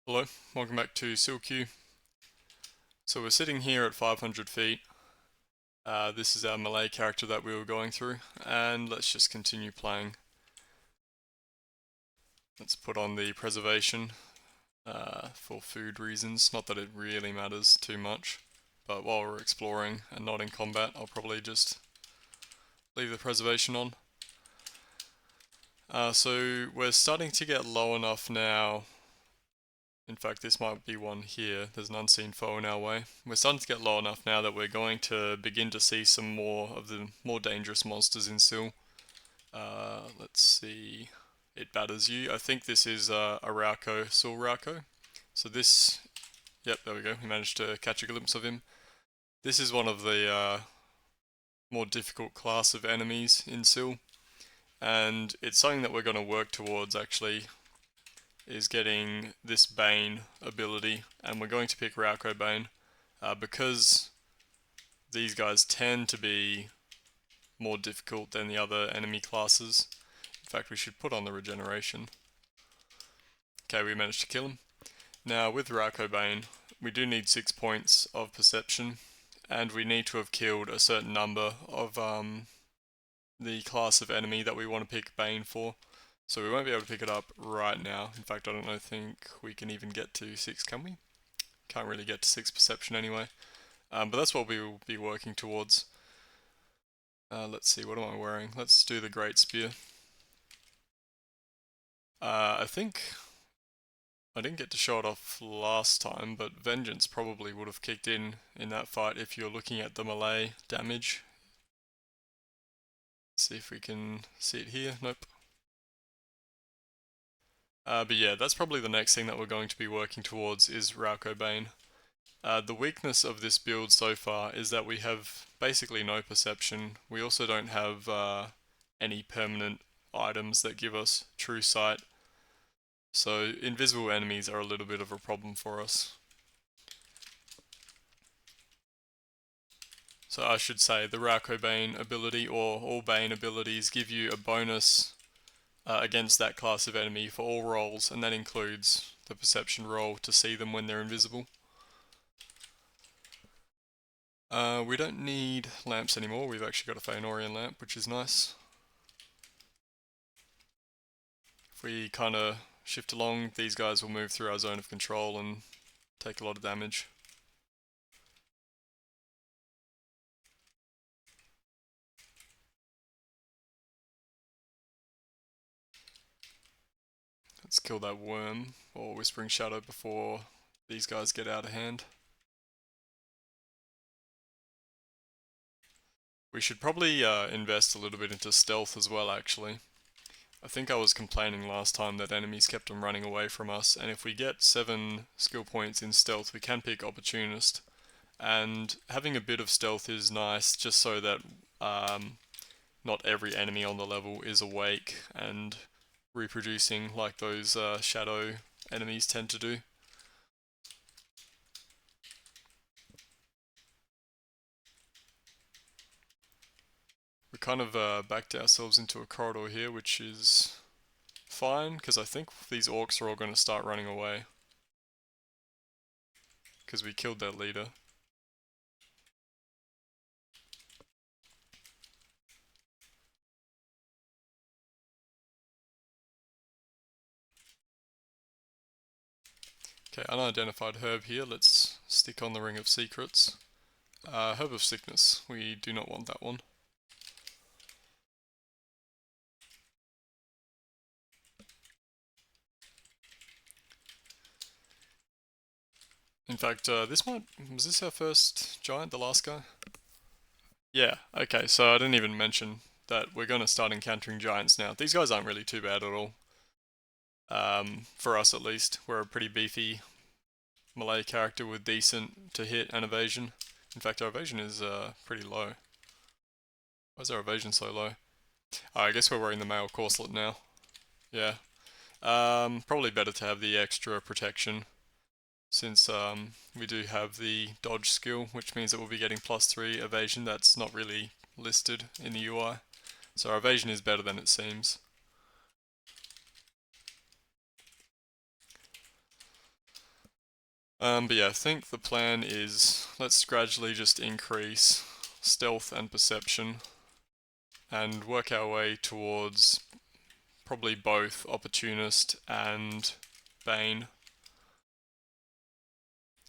Hello, welcome back to Sil-Q. So we're sitting here at 500 feet. This is our melee character that we were going through, and let's just continue playing. Let's put on the preservation for food reasons. Not that it really matters too much, but while we're exploring and not in combat, I'll probably just leave the preservation on. So we're starting to get low enough now. In fact, this might be one here. There's an unseen foe in our way. We're starting to get low enough now that we're going to begin to see some more of the more dangerous monsters in Sil. Let's see. It batters you. I think this is a Rauko, Sil Rauko. So this, yep, there we go. We managed to catch a glimpse of him. This is one of the more difficult class of enemies in Sil. And it's something that we're going to work towards actually, is getting this Bane ability, and we're going to pick Rauko Bane because these guys tend to be more difficult than the other enemy classes. In fact, we should put on the regeneration. Okay, we managed to kill him. Now with Rauko Bane, we do need 6 points of perception, and we need to have killed a certain number of the class of enemy that we want to pick Bane for. So we won't be able to pick it up right now. In fact, I don't think we can even get to 6, can we? Can't really get to 6 perception anyway. But that's what we will be working towards. Let's see, what am I wearing? Let's do the Great Spear. I think I didn't get to show it off last time, but Vengeance probably would have kicked in that fight if you're looking at the melee damage. Let's see if we can see it here. Nope. But yeah, that's probably the next thing that we're going to be working towards is Rauko Bane. The weakness of this build so far is that we have basically no perception. We also don't have any permanent items that give us true sight. So invisible enemies are a little bit of a problem for us. So I should say the Rauko Bane ability, or all Bane abilities, give you a bonus against that class of enemy for all rolls, and that includes the perception roll to see them when they're invisible. We don't need lamps anymore. We've actually got a Feanorian lamp, which is nice. If we kind of shift along, these guys will move through our zone of control and take a lot of damage. Let's kill that worm or Whispering Shadow before these guys get out of hand. We should probably invest a little bit into stealth as well, actually. I think I was complaining last time that enemies kept on running away from us, and if we get 7 skill points in stealth, we can pick Opportunist. And having a bit of stealth is nice, just so that not every enemy on the level is awake and reproducing like those shadow enemies tend to do. We kind of backed ourselves into a corridor here, which is fine, because I think these orcs are all going to start running away. Because we killed their leader. Okay, unidentified herb here. Let's stick on the Ring of Secrets. Herb of Sickness. We do not want that one. In fact, was this our first giant, the last guy? Yeah, okay, so I didn't even mention that we're going to start encountering giants now. These guys aren't really too bad at all. For us at least. We're a pretty beefy melee character with decent to hit and evasion. In fact, our evasion is pretty low. Why is our evasion so low? Oh, I guess we're wearing the male corselet now. Yeah. Probably better to have the extra protection, since we do have the dodge skill, which means that we'll be getting +3 evasion. That's not really listed in the UI. So our evasion is better than it seems. But yeah, I think the plan is let's gradually just increase stealth and perception and work our way towards probably both Opportunist and Bane.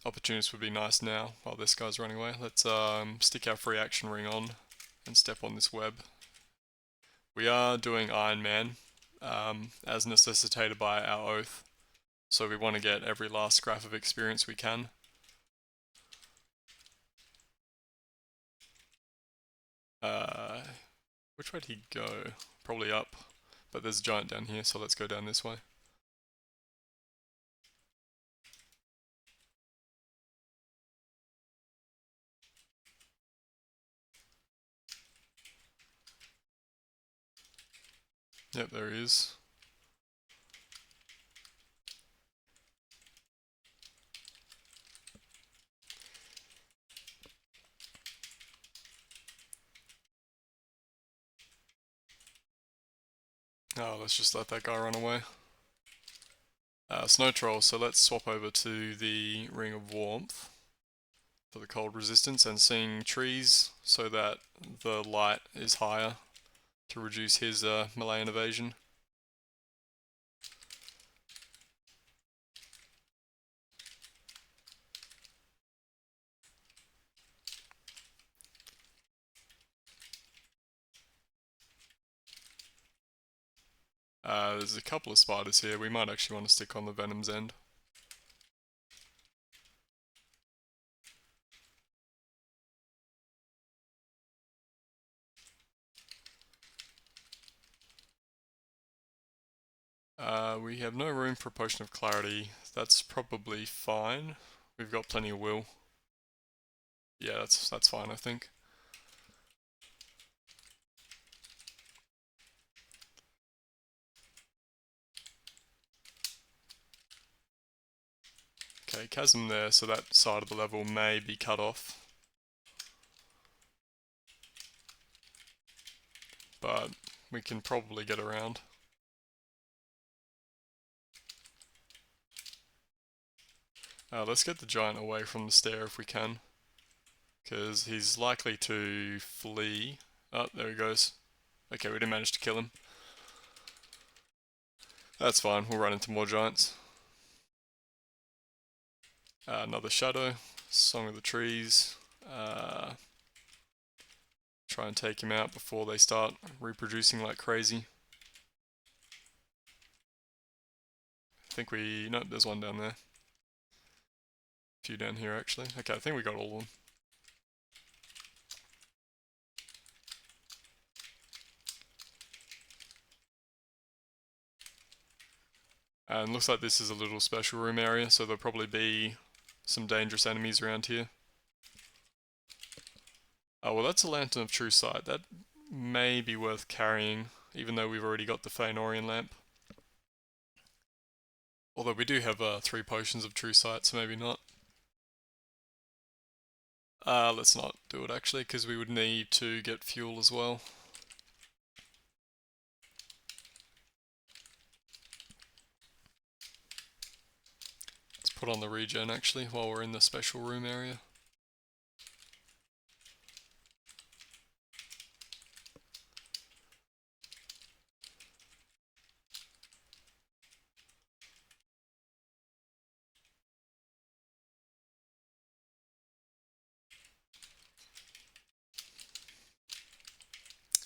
Opportunist would be nice now while this guy's running away. Let's stick our free action ring on and step on this web. We are doing Iron Man as necessitated by our oath, so we want to get every last scrap of experience we can. Which way did he go? Probably up, but there's a giant down here, so let's go down this way. Yep, there he is. Oh, let's just let that guy run away. Snow Troll, so let's swap over to the Ring of Warmth for the cold resistance and seeing trees so that the light is higher to reduce his Malayan evasion. There's a couple of spiders here, we might actually want to stick on the Venom's end. We have no room for a Potion of Clarity. That's probably fine. We've got plenty of will. Yeah, that's fine, I think. Okay, chasm there, so that side of the level may be cut off. But we can probably get around. Let's get the giant away from the stair if we can, because he's likely to flee. Oh, there he goes. Okay, we didn't manage to kill him. That's fine, we'll run into more giants. Another shadow, Song of the Trees. Try and take him out before they start reproducing like crazy. I think nope, there's one down there. A few down here actually. Okay, I think we got all of them. And looks like this is a little special room area, so there'll probably be some dangerous enemies around here. Oh, well that's a Lantern of True Sight. That may be worth carrying, even though we've already got the Feanorian lamp. Although we do have 3 potions of True Sight, so maybe not. Let's not do it actually, because we would need to get fuel as well. Let's put on the regen actually, while we're in the special room area.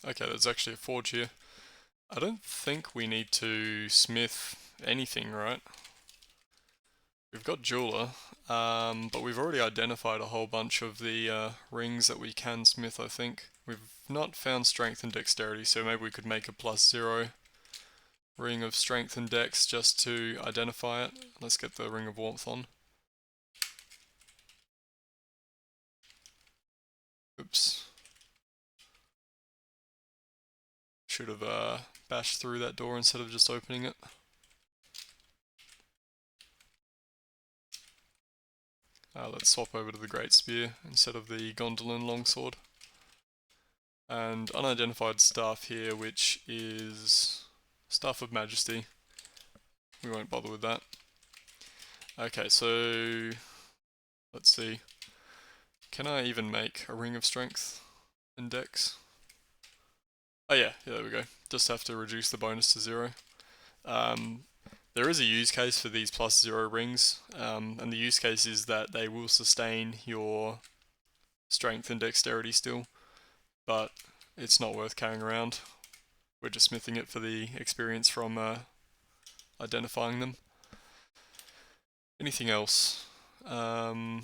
Okay, there's actually a forge here. I don't think we need to smith anything, right? We've got jeweler, but we've already identified a whole bunch of the rings that we can smith, I think. We've not found strength and dexterity, so maybe we could make a +0 ring of strength and dex just to identify it. Let's get the ring of warmth on. Oops. Should have bashed through that door instead of just opening it. Let's swap over to the Great Spear instead of the Gondolin Longsword. And unidentified staff here, which is Staff of Majesty. We won't bother with that. Okay, so Let's see. Can I even make a ring of strength in Dex? Oh yeah, there we go. Just have to reduce the bonus to 0. There is a use case for these +0 rings, and the use case is that they will sustain your strength and dexterity still, but it's not worth carrying around. We're just smithing it for the experience from identifying them. Anything else? I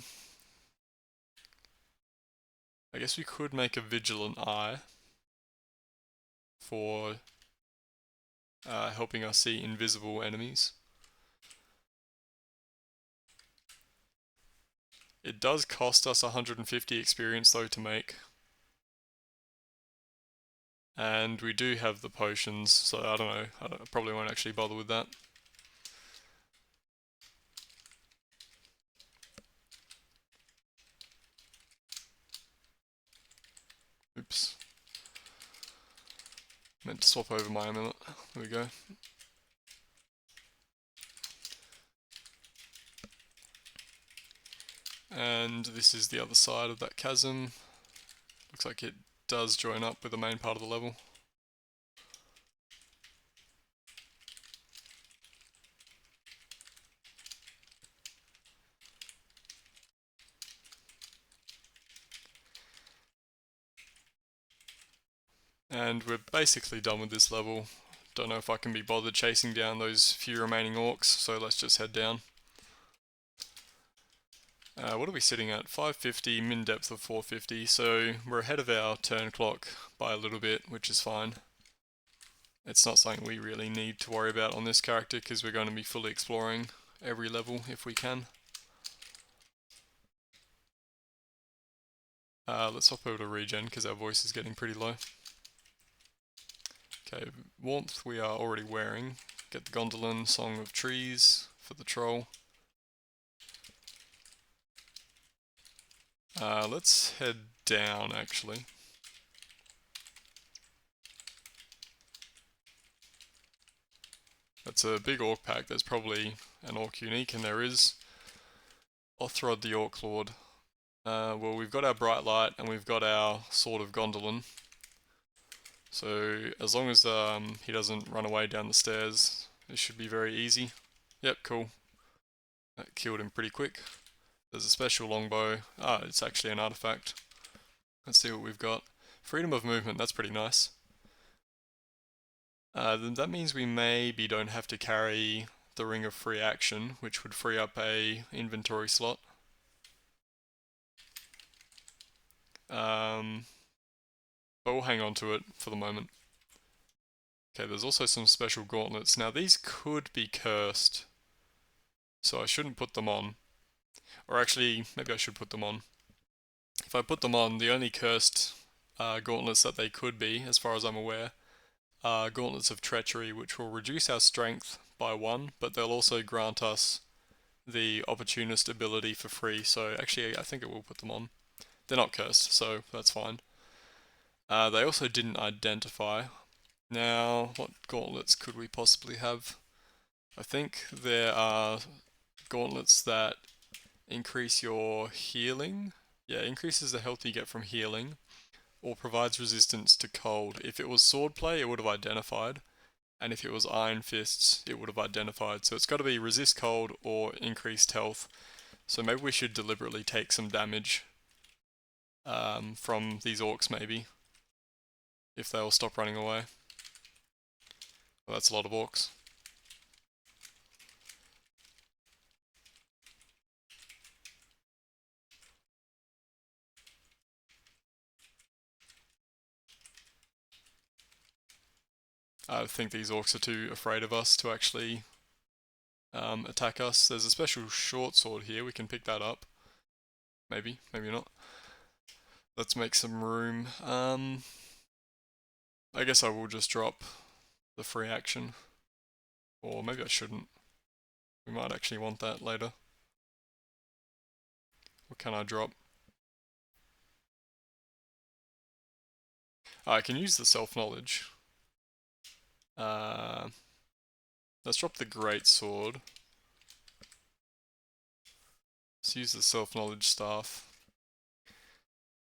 guess we could make a vigilant eye for helping us see invisible enemies. It does cost us 150 experience though to make. And we do have the potions, so I don't know, I probably won't actually bother with that. Oops. Meant to swap over my amulet. There we go. And this is the other side of that chasm. Looks like it does join up with the main part of the level. And we're basically done with this level. Don't know if I can be bothered chasing down those few remaining orcs, so let's just head down. What are we sitting at? 550, min depth of 450, so we're ahead of our turn clock by a little bit, which is fine. It's not something we really need to worry about on this character because we're going to be fully exploring every level if we can. Let's hop over to regen because our voice is getting pretty low. Okay, warmth we are already wearing. Get the Gondolin Song of Trees for the troll. Let's head down actually. That's a big orc pack. There's probably an orc unique, and there is. Othrod the Orc Lord. Well, we've got our Bright Light and we've got our Sword of Gondolin. So as long as he doesn't run away down the stairs, it should be very easy. Yep, cool. That killed him pretty quick. There's a special longbow. Ah, it's actually an artifact. Let's see what we've got. Freedom of movement, that's pretty nice. Then that means we maybe don't have to carry the Ring of Free Action, which would free up a inventory slot. But we'll hang on to it for the moment. Okay, there's also some special gauntlets. Now these could be cursed, so I shouldn't put them on. Or actually, maybe I should put them on. If I put them on, the only cursed gauntlets that they could be, as far as I'm aware, are Gauntlets of Treachery, which will reduce our strength by 1, but they'll also grant us the Opportunist ability for free, so actually I think it will put them on. They're not cursed, so that's fine. They also didn't identify. Now, what gauntlets could we possibly have? I think there are gauntlets that increase your healing. Yeah, increases the health you get from healing, or provides resistance to cold. If it was swordplay, it would have identified, and if it was iron fists, it would have identified. So it's got to be resist cold or increased health. So maybe we should deliberately take some damage from these orcs maybe, if they'll stop running away. Well, that's a lot of orcs. I think these orcs are too afraid of us to actually attack us. There's a special short sword here, we can pick that up. Maybe, maybe not. Let's make some room. I guess I will just drop the free action. Or maybe I shouldn't. We might actually want that later. What can I drop? I can use the self-knowledge. Let's drop the great sword. Let's use the self-knowledge staff.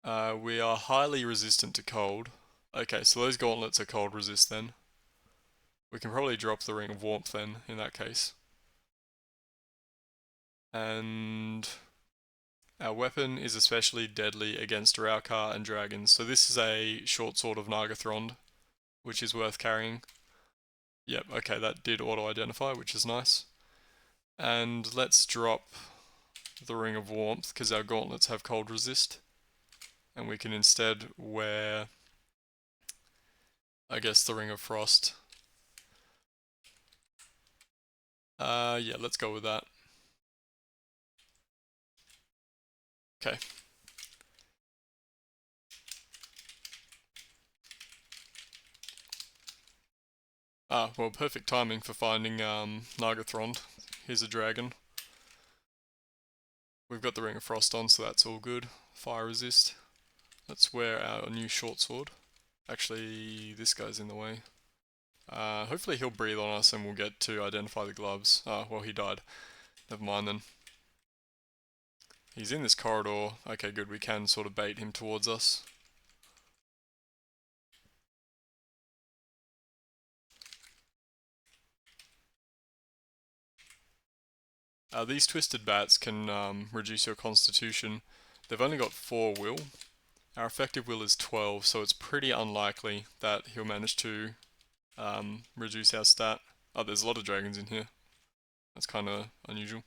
We are highly resistant to cold. Okay, so those gauntlets are cold resist then. We can probably drop the ring of warmth then, in that case. And our weapon is especially deadly against Raukar and dragons. So this is a short sword of Nargothrond, which is worth carrying. Yep, okay, that did auto-identify, which is nice. And let's drop the ring of warmth, because our gauntlets have cold resist. And we can instead wear, I guess, the ring of frost. Yeah, let's go with that. Okay. Well, perfect timing for finding Nargothrond. Here's a dragon. We've got the Ring of Frost on, so that's all good. Fire resist. Let's wear our new short sword. Actually, this guy's in the way. Hopefully he'll breathe on us and we'll get to identify the gloves. Well, he died. Never mind then. He's in this corridor. Okay, good. We can sort of bait him towards us. These twisted bats can reduce your constitution. They've only got 4 will. Our effective will is 12, so it's pretty unlikely that he'll manage to reduce our stat. Oh, there's a lot of dragons in here. That's kind of unusual.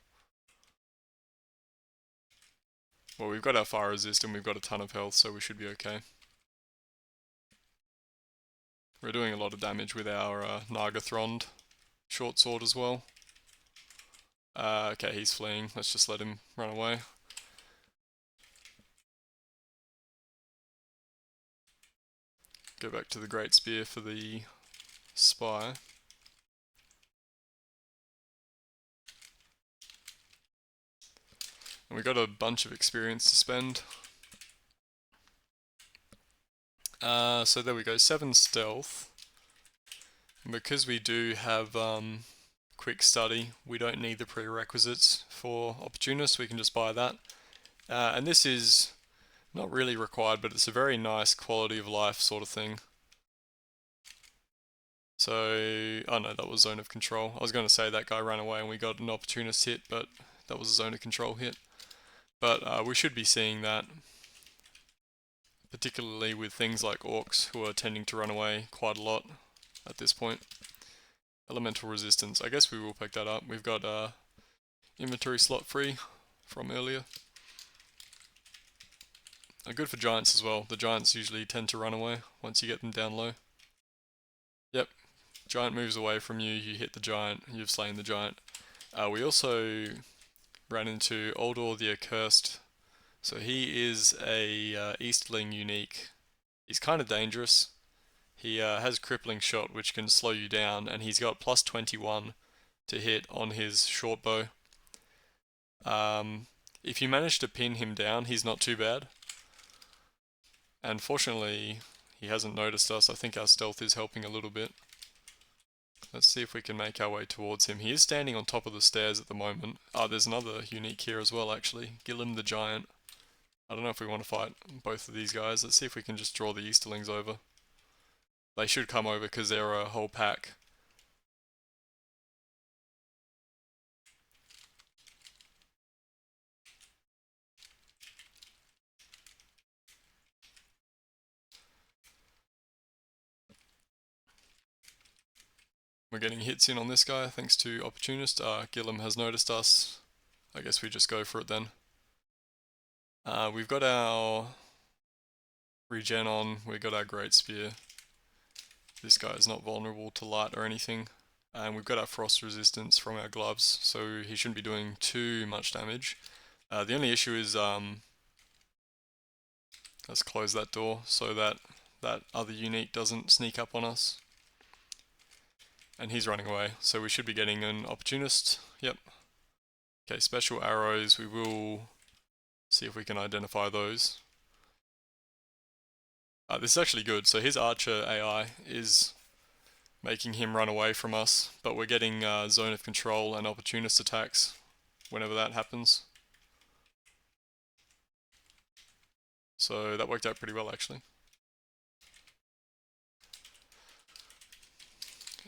Well, we've got our fire resist and we've got a ton of health, so we should be okay. We're doing a lot of damage with our Nargothrond short sword as well. Okay, he's fleeing. Let's just let him run away. Go back to the Great Spear for the spy. And we got a bunch of experience to spend. So there we go, 7 stealth. And because we do have quick study, we don't need the prerequisites for opportunists, we can just buy that. And this is not really required, but it's a very nice quality of life sort of thing. So, oh no, that was zone of control. I was going to say that guy ran away and we got an opportunist hit, but that was a zone of control hit. But we should be seeing that, particularly with things like orcs who are tending to run away quite a lot at this point. Elemental resistance, I guess we will pick that up. We've got inventory slot free from earlier. Good for giants as well. The giants usually tend to run away once you get them down low. Yep, giant moves away from you, you hit the giant, you've slain the giant. We also ran into Oldor the Accursed. So he is a Easterling unique. He's kind of dangerous. He has crippling shot which can slow you down, and he's got plus 21 to hit on his short bow. If you manage to pin him down, he's not too bad. And fortunately, he hasn't noticed us. I think our stealth is helping a little bit. Let's see if we can make our way towards him. He is standing on top of the stairs at the moment. There's another unique here as well, actually. Gillim the Giant. I don't know if we want to fight both of these guys. Let's see if we can just draw the Easterlings over. They should come over because they're a whole pack. We're getting hits in on this guy thanks to Opportunist. Gillim has noticed us. I guess we just go for it then. We've got our regen on, we've got our Great Spear. This guy is not vulnerable to light or anything. And we've got our frost resistance from our gloves, so he shouldn't be doing too much damage. The only issue is, let's close that door so that that other unique doesn't sneak up on us. And he's running away, so we should be getting an Opportunist. Yep. Okay, special arrows, we will see if we can identify those. This is actually good, so his archer AI is making him run away from us, but we're getting zone of control and opportunist attacks whenever that happens. So that worked out pretty well actually.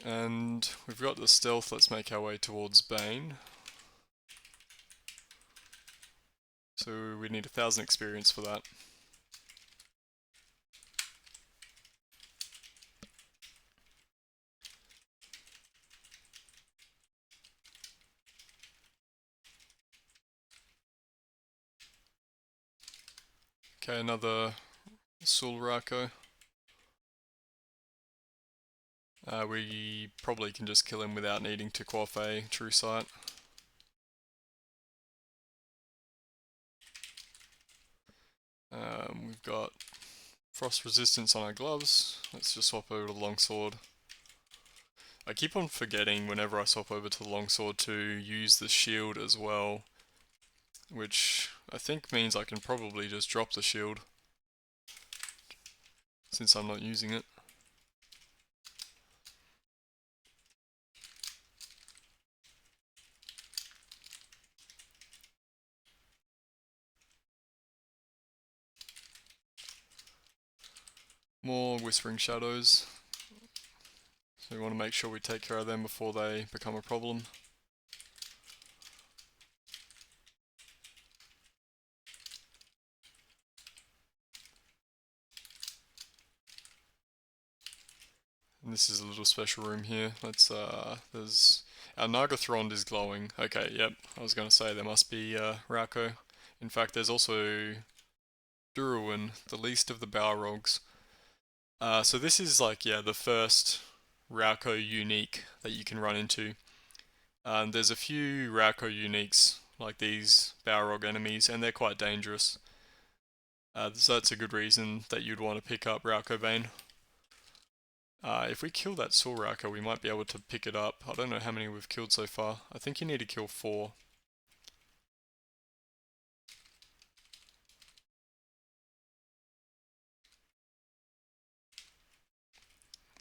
And we've got the stealth, let's make our way towards Bane. So we need 1,000 experience for that. Okay, another Sil-Q. We probably can just kill him without needing to quaff a true sight. We've got frost resistance on our gloves. Let's just swap over to the longsword. I keep on forgetting whenever I swap over to the longsword to use the shield as well, which I think means I can probably just drop the shield since I'm not using it. More Whispering Shadows. So we want to make sure we take care of them before they become a problem. And this is a little special room here. There's... Our Nargothrond is glowing. Okay, yep, I was going to say there must be Rauko. In fact, there's also Duruin, the least of the Balrogs. So this is like, yeah, the first Rauko unique that you can run into. There's a few Rauko uniques, like these Balrog enemies, and they're quite dangerous. So that's a good reason that you'd want to pick up Rauko Bane. If we kill that Sil-Q, we might be able to pick it up. I don't know how many we've killed so far. I think you need to kill 4.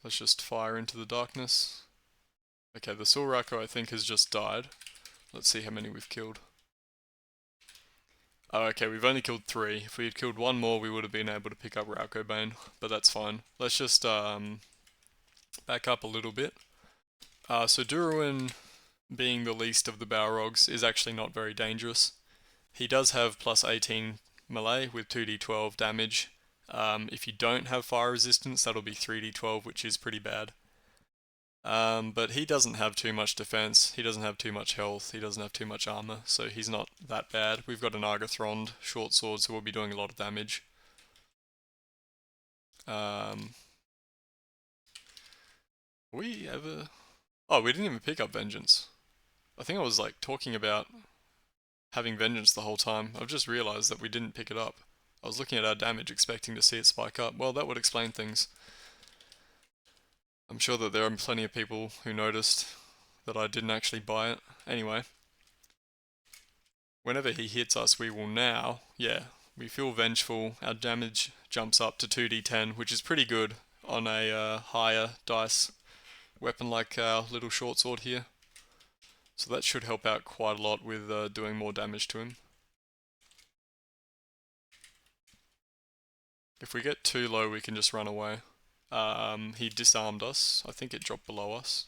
Let's just fire into the darkness. Okay, the Sil-Q I think has just died. Let's see how many we've killed. Oh, okay, we've only killed 3. If we had killed 1 more, we would have been able to pick up Rauko Bane, but that's fine. Let's just back up a little bit. So Duruin, being the least of the Balrogs, is actually not very dangerous. He does have plus 18 melee with 2d12 damage. If you don't have fire resistance, that'll be 3d12, which is pretty bad. But he doesn't have too much defense, he doesn't have too much health, he doesn't have too much armor, so he's not that bad. We've got an Nargothrond short sword, so we'll be doing a lot of damage. We ever... Oh, we didn't even pick up Vengeance. I think I was like talking about having Vengeance the whole time. I've just realized that we didn't pick it up. I was looking at our damage expecting to see it spike up. Well, that would explain things. I'm sure that there are plenty of people who noticed that I didn't actually buy it. Anyway, whenever he hits us, we will now, yeah, we feel vengeful. Our damage jumps up to 2d10, which is pretty good on a higher dice weapon like our little short sword here. So that should help out quite a lot with doing more damage to him. If we get too low, we can just run away. He disarmed us. I think it dropped below us.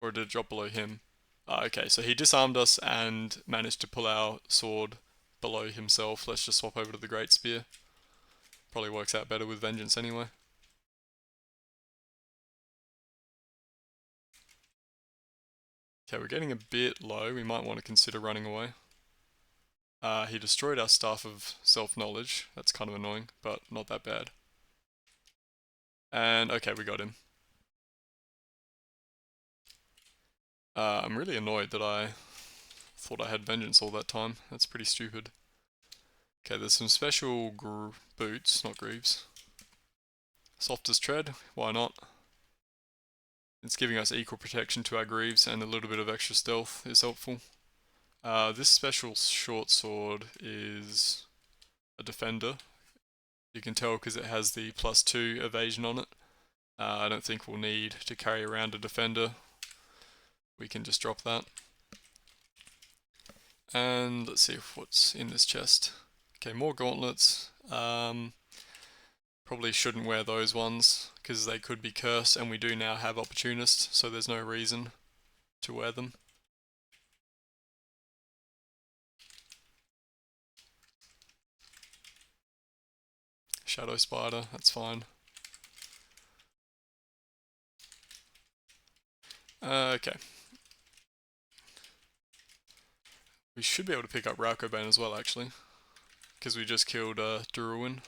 Or did it drop below him? Okay, so he disarmed us and managed to pull our sword below himself. Let's just swap over to the Great Spear. Probably works out better with Vengeance anyway. Okay, we're getting a bit low. We might want to consider running away. He destroyed our Staff of Self-Knowledge. That's kind of annoying, but not that bad. And okay, we got him. I'm really annoyed that I thought I had Vengeance all that time. That's pretty stupid. Okay, there's some special boots, not greaves. Soft as tread, why not? It's giving us equal protection to our greaves, and a little bit of extra stealth is helpful. This special short sword is a defender. You can tell because it has the +2 evasion on it. I don't think we'll need to carry around a defender. We can just drop that. And let's see what's in this chest. Okay, more gauntlets. Probably shouldn't wear those ones because they could be cursed, and we do now have Opportunist, so there's no reason to wear them. Shadow Spider, that's fine. Okay. We should be able to pick up Raukobane as well, actually, because we just killed Duruin.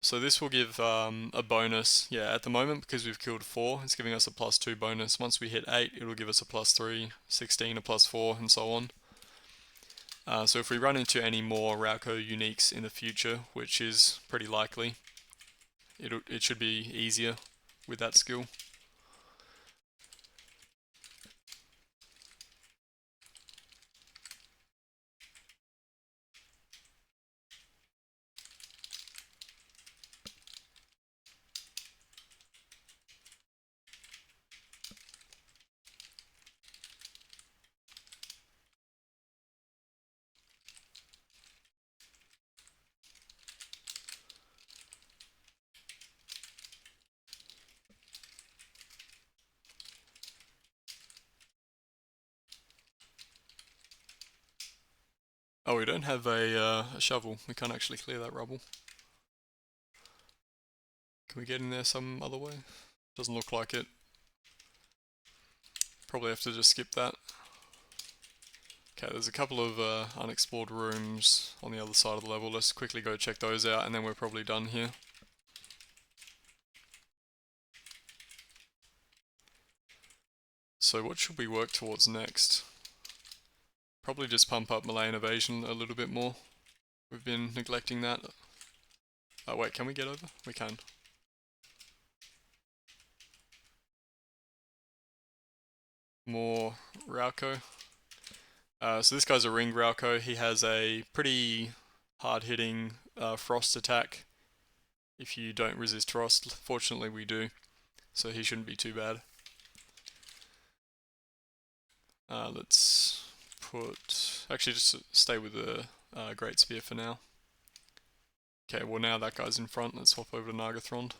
So this will give a bonus, yeah, at the moment, because we've killed 4, it's giving us a +2 bonus. Once we hit 8, it'll give us a +3, 16 a +4, and so on. So if we run into any more Rauko uniques in the future, which is pretty likely, it should be easier with that skill. Oh, we don't have a shovel. We can't actually clear that rubble. Can we get in there some other way? Doesn't look like it. Probably have to just skip that. Okay, there's a couple of unexplored rooms on the other side of the level. Let's quickly go check those out, and then we're probably done here. So what should we work towards next? Probably just pump up melee and evasion a little bit more. We've been neglecting that. Oh wait, can we get over? We can. More Rauko. So this guy's a ring Rauko. He has a pretty hard-hitting frost attack if you don't resist frost. Fortunately we do, so he shouldn't be too bad. Let's put... Actually, just stay with the Great Spear for now. Okay, well now that guy's in front. Let's hop over to Nargothrond.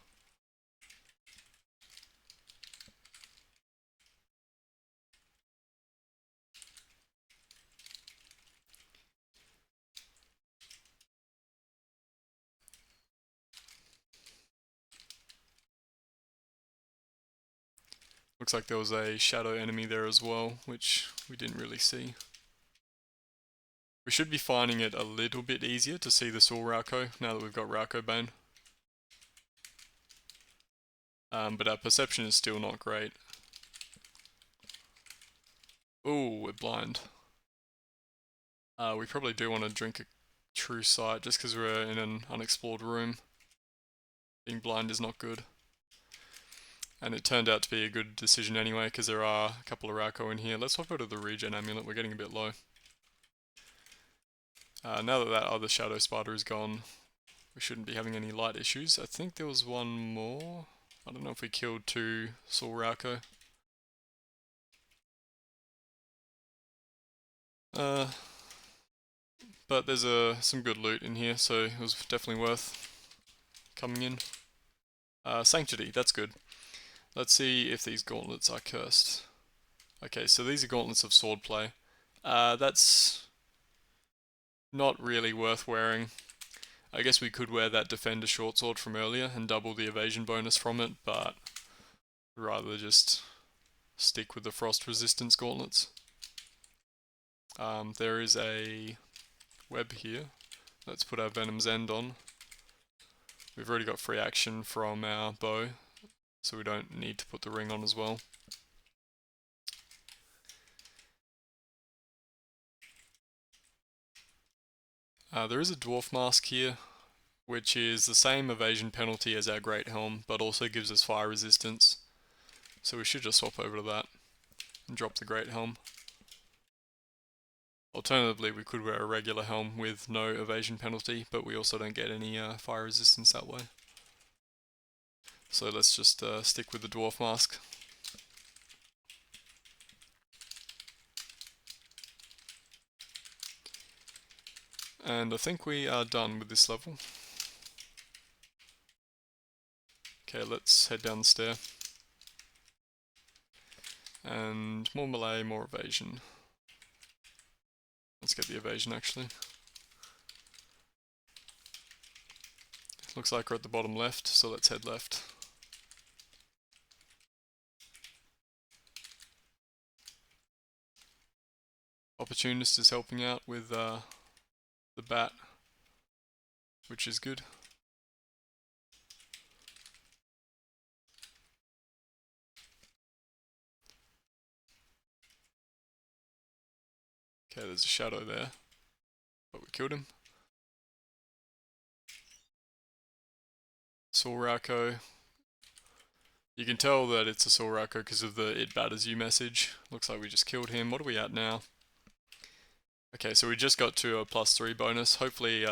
Looks like there was a shadow enemy there as well, which we didn't really see. We should be finding it a little bit easier to see the Sil Rauko now that we've got Raukobane. But our perception is still not great. Ooh, we're blind. We probably do want to drink a true sight just because we're in an unexplored room. Being blind is not good. And it turned out to be a good decision anyway, because there are a couple of Rauko in here. Let's hop over to the regen amulet, we're getting a bit low. Now that that other shadow spider is gone, we shouldn't be having any light issues. I think there was one more. I don't know if we killed 2 Sil Rauko. But there's some good loot in here, so it was definitely worth coming in. Sanctity, that's good. Let's see if these gauntlets are cursed. Okay, so these are gauntlets of swordplay. That's not really worth wearing. I guess we could wear that defender short sword from earlier and double the evasion bonus from it, but I'd rather just stick with the frost resistance gauntlets. There is a web here. Let's put our Venom's End on. We've already got free action from our bow, so we don't need to put the ring on as well. There is a dwarf mask here, which is the same evasion penalty as our great helm, but also gives us fire resistance. So we should just swap over to that and drop the great helm. Alternatively, we could wear a regular helm with no evasion penalty, but we also don't get any fire resistance that way. So let's just stick with the dwarf mask. And I think we are done with this level. Okay, let's head down the stair. And more melee, more evasion. Let's get the evasion actually. Looks like we're at the bottom left, so let's head left. Opportunist is helping out with the bat, which is good. Okay, there's a shadow there, but we killed him. Sil-Q. You can tell that it's a Sil-Q because of the "it batters you" message. Looks like we just killed him. What are we at now? Okay, so we just got to a +3 bonus. Hopefully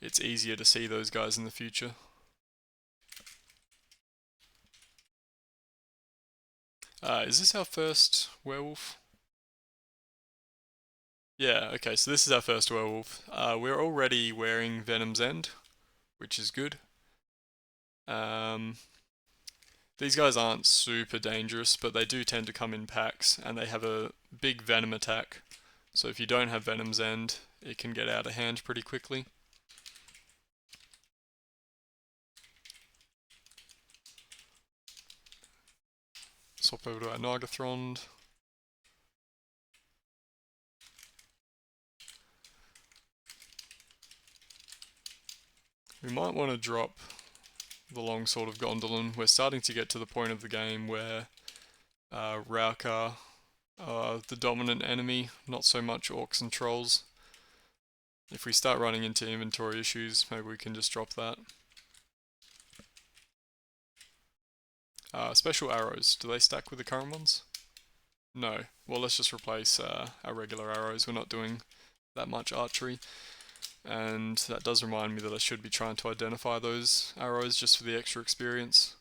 it's easier to see those guys in the future. Is this our first werewolf? Yeah, okay, so this is our first werewolf. We're already wearing Venom's End, which is good. These guys aren't super dangerous, but they do tend to come in packs, and they have a big venom attack. So if you don't have Venom's End, it can get out of hand pretty quickly. Swap over to our Nargothrond. We might want to drop the longsword of Gondolin. We're starting to get to the point of the game where Raukar are the dominant enemy, not so much orcs and trolls. If we start running into inventory issues, maybe we can just drop that. Special arrows, do they stack with the current ones? No. Well, let's just replace our regular arrows. We're not doing that much archery. And that does remind me that I should be trying to identify those arrows just for the extra experience.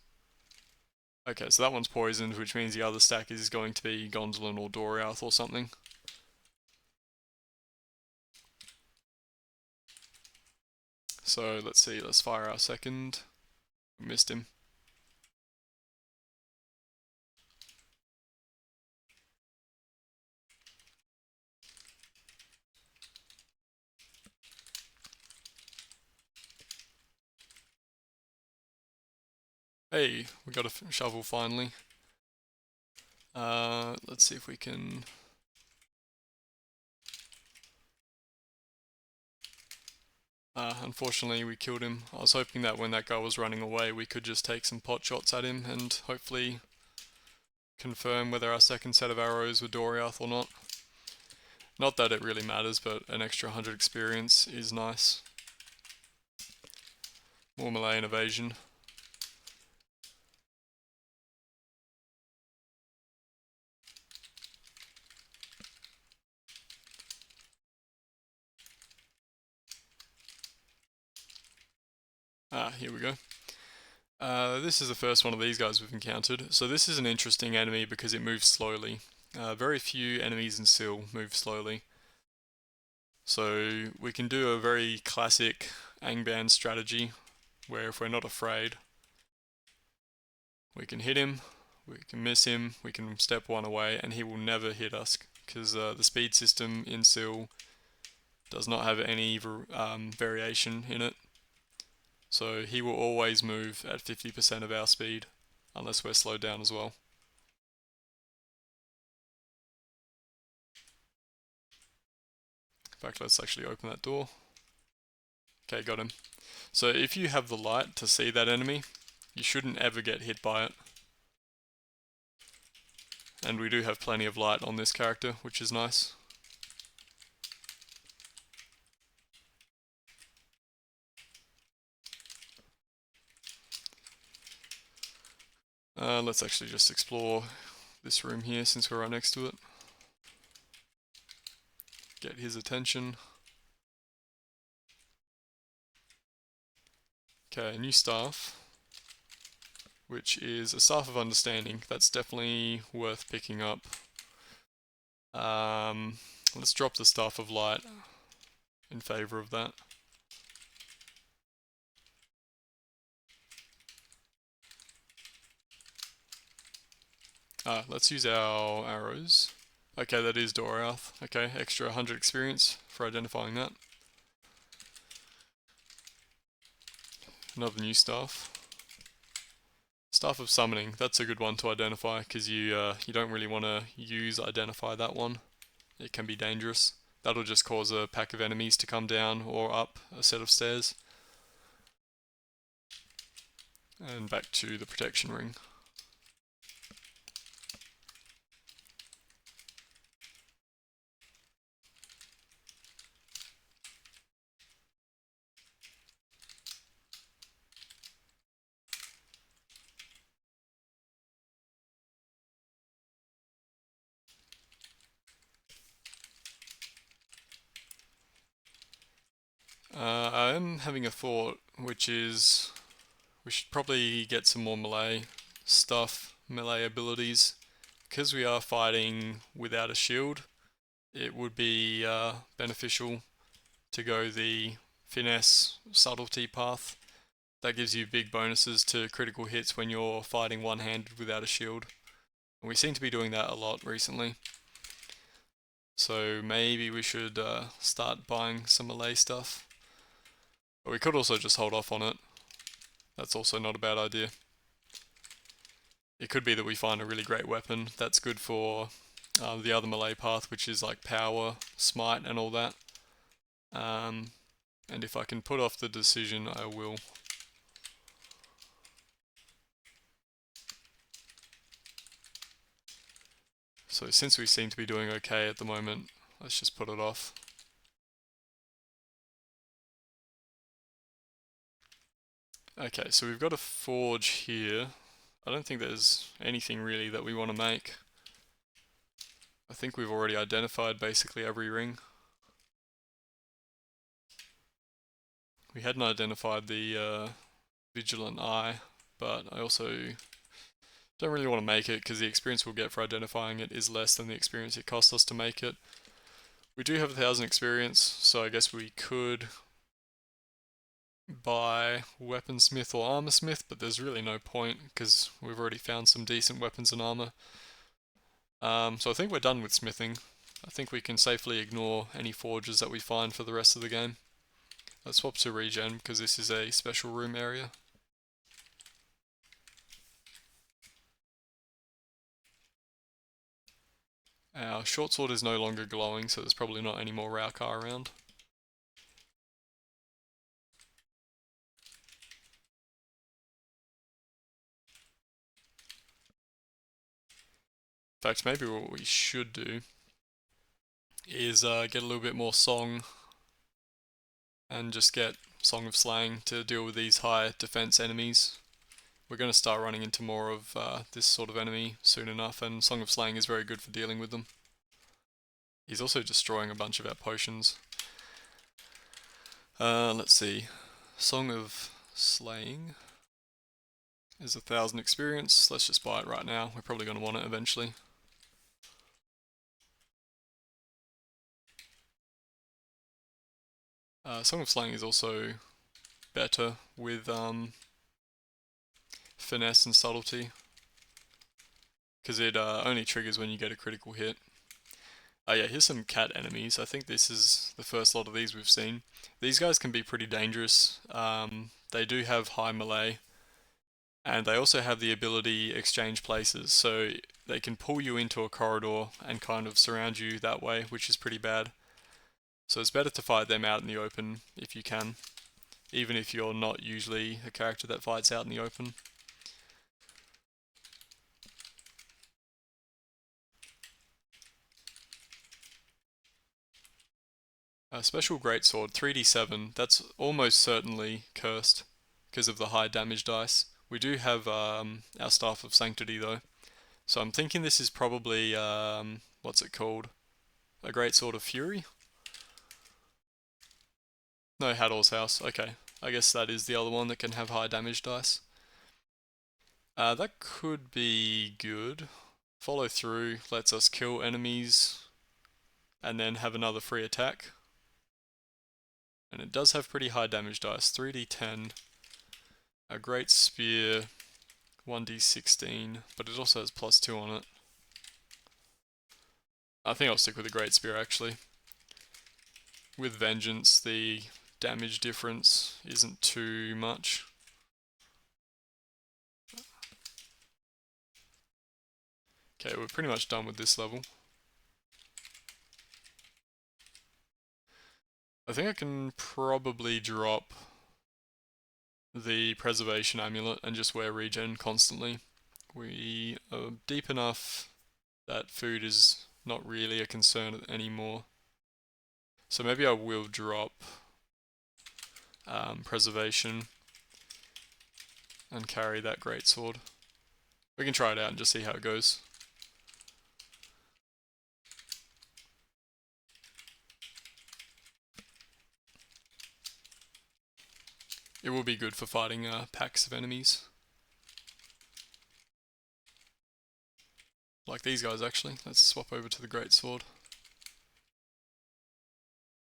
Okay, so that one's poisoned, which means the other stack is going to be Gondolin or Doriath or something. So let's see, let's fire our second. We missed him. Hey, we got a shovel finally. Let's see if we can... unfortunately we killed him. I was hoping that when that guy was running away we could just take some pot shots at him and hopefully confirm whether our second set of arrows were Doriath or not. Not that it really matters, but an extra 100 experience is nice. More melee and evasion. Here we go. This is the first one of these guys we've encountered. So this is an interesting enemy because it moves slowly. Very few enemies in Sil move slowly. So we can do a very classic Angband strategy where if we're not afraid, we can hit him, we can miss him, we can step one away, and he will never hit us because the speed system in Sil does not have any variation in it. So he will always move at 50% of our speed, unless we're slowed down as well. In fact, let's actually open that door. Okay, got him. So if you have the light to see that enemy, you shouldn't ever get hit by it. And we do have plenty of light on this character, which is nice. Let's actually just explore this room here since we're right next to it. Get his attention. Okay, new staff, which is a Staff of Understanding. That's definitely worth picking up. let's drop the Staff of Light in favor of that. Let's use our arrows. Okay, that is Doriath. Okay, extra 100 experience for identifying that. Another new staff. Staff of Summoning, that's a good one to identify because you don't really want to identify that one. It can be dangerous. That'll just cause a pack of enemies to come down or up a set of stairs. And back to the protection ring. I am having a thought, which is we should probably get some more melee stuff, melee abilities. Because we are fighting without a shield, it would be beneficial to go the finesse subtlety path. That gives you big bonuses to critical hits when you're fighting one-handed without a shield. And we seem to be doing that a lot recently. So maybe we should start buying some melee stuff. But we could also just hold off on it. That's also not a bad idea. It could be that we find a really great weapon that's good for the other melee path, which is like power, smite and all that. And if I can put off the decision, I will. So since we seem to be doing okay at the moment, let's just put it off. Okay, so we've got a forge here. I don't think there's anything really that we want to make. I think we've already identified basically every ring. We hadn't identified the Vigilant Eye, but I also don't really want to make it because the experience we'll get for identifying it is less than the experience it costs us to make it. We do have 1,000 experience, so I guess we could buy Weaponsmith or Armorsmith, but there's really no point because we've already found some decent weapons and armor. So I think we're done with smithing. I think we can safely ignore any forges that we find for the rest of the game. Let's swap to regen because this is a special room area. Our short sword is no longer glowing, so there's probably not any more Raukar around. In fact, maybe what we should do is get a little bit more song and just get Song of Slaying to deal with these high defense enemies. We're going to start running into more of this sort of enemy soon enough, and Song of Slaying is very good for dealing with them. He's also destroying a bunch of our potions. Let's see. Song of Slaying is 1,000 experience. Let's just buy it right now. We're probably going to want it eventually. Song of Slaying is also better with finesse and subtlety, because it only triggers when you get a critical hit. Yeah, here's some cat enemies. I think this is the first lot of these we've seen. These guys can be pretty dangerous. They do have high melee, and they also have the ability exchange places, so they can pull you into a corridor and kind of surround you that way, which is pretty bad. So it's better to fight them out in the open if you can, even if you're not usually a character that fights out in the open. Special Greatsword, 3d7, that's almost certainly cursed because of the high damage dice. We do have our Staff of Sanctity though, so I'm thinking this is probably, what's it called? A Greatsword of Fury? No, Hador's House, okay. I guess that is the other one that can have high damage dice. That could be good. Follow through lets us kill enemies and then have another free attack. And it does have pretty high damage dice, 3d10, a great spear, 1d16, but it also has +2 on it. I think I'll stick with the great spear actually. With Vengeance, the damage difference isn't too much. Okay, we're pretty much done with this level. I think I can probably drop the Preservation Amulet and just wear regen constantly. We are deep enough that food is not really a concern anymore. So maybe I will drop Preservation and carry that greatsword. We can try it out and just see how it goes. It will be good for fighting packs of enemies. Like these guys actually. Let's swap over to the greatsword.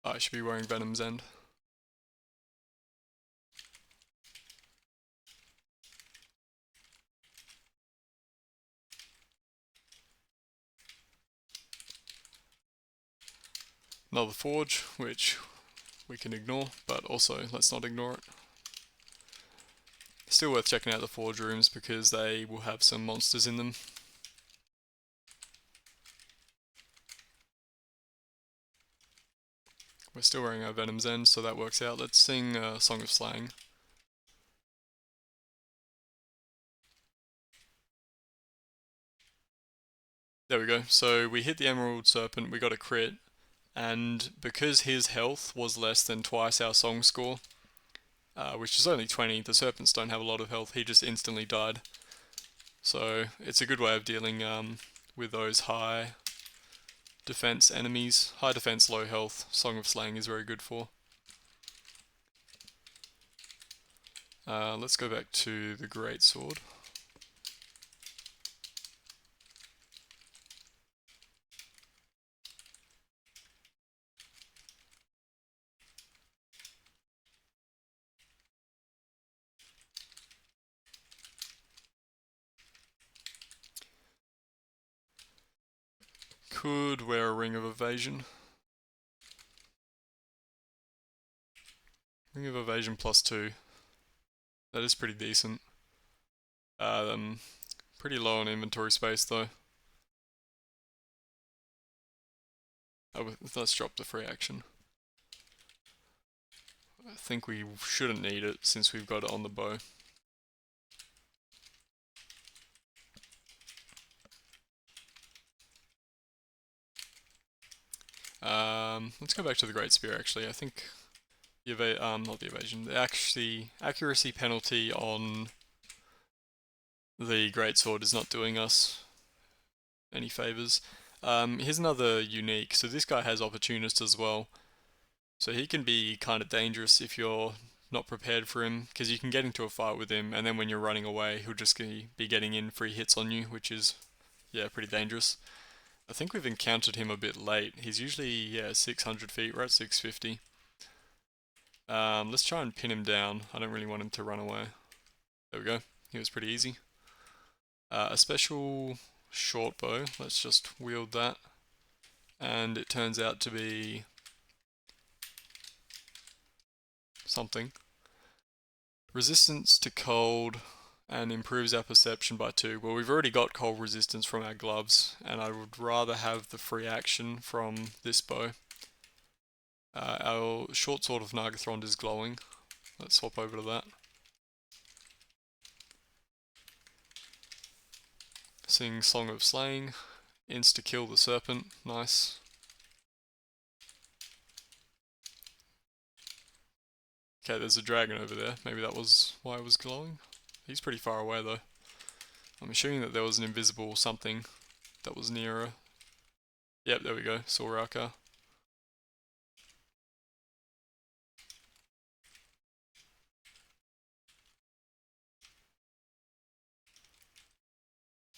I should be wearing Venom's End. Another forge, which we can ignore, but also let's not ignore it. Still worth checking out the forge rooms because they will have some monsters in them. We're still wearing our Venom's End, so that works out. Let's sing Song of Slang. There we go. So we hit the Emerald Serpent, we got a crit, and because his health was less than twice our song score, which is only 20, the serpents don't have a lot of health, he just instantly died. So it's a good way of dealing with those high defense enemies. High defense, low health, Song of Slang is very good for. Let's go back to the greatsword. Could wear a Ring of Evasion. Ring of Evasion +2. That is pretty decent. Pretty low on inventory space though. Oh, let's drop the free action. I think we shouldn't need it since we've got it on the bow. Let's go back to the Great Spear actually. I think the not the evasion, the accuracy penalty on the Greatsword is not doing us any favors. Here's another unique. So this guy has Opportunist as well. So he can be kind of dangerous if you're not prepared for him, because you can get into a fight with him, and then when you're running away, he'll just be getting in free hits on you, which is, yeah, pretty dangerous. I think we've encountered him a bit late. He's usually, yeah, 600 feet. We're at 650. Let's try and pin him down. I don't really want him to run away. There we go. He was pretty easy. A special short bow. Let's just wield that. And it turns out to be something. Resistance to cold and improves our perception by 2. Well, we've already got cold resistance from our gloves, and I would rather have the free action from this bow. Our short sword of Nargothrond is glowing. Let's swap over to that. Sing Song of Slaying. Insta-kill the serpent. Nice. Okay, there's a dragon over there. Maybe that was why it was glowing. He's pretty far away though. I'm assuming that there was an invisible something that was nearer. Yep, there we go. Soraka.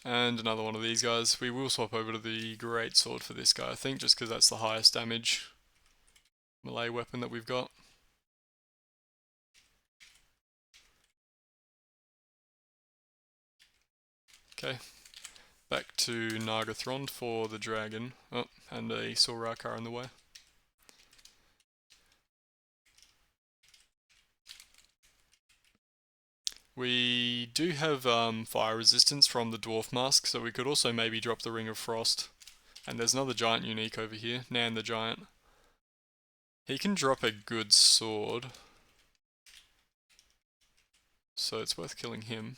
And another one of these guys. We will swap over to the greatsword for this guy, I think, just because that's the highest damage melee weapon that we've got. Okay, back to Nargothrond for the dragon. Oh, and a Soraka in the way. We do have fire resistance from the Dwarf Mask, so we could also maybe drop the Ring of Frost. And there's another giant unique over here, Nan the Giant. He can drop a good sword, so it's worth killing him.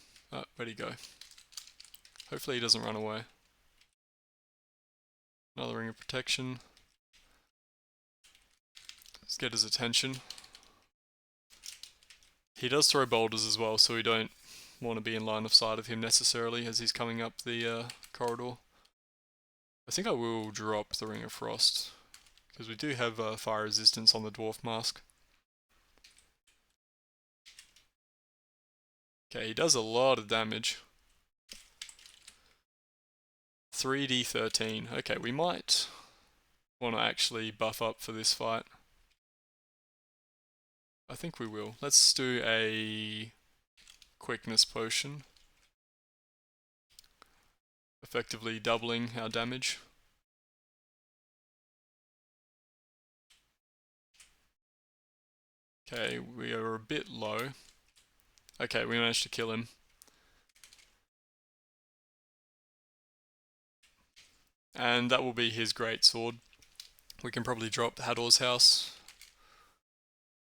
Where'd he go? Hopefully he doesn't run away. Another Ring of Protection. Let's get his attention. He does throw boulders as well, so we don't want to be in line of sight of him necessarily as he's coming up the corridor. I think I will drop the Ring of Frost, because we do have fire resistance on the Dwarf Mask. Okay, he does a lot of damage. 3d13. Okay, we might want to actually buff up for this fight. I think we will. Let's do a quickness potion. Effectively doubling our damage. Okay, we are a bit low. Okay, we managed to kill him. And that will be his greatsword. We can probably drop the Hador's House.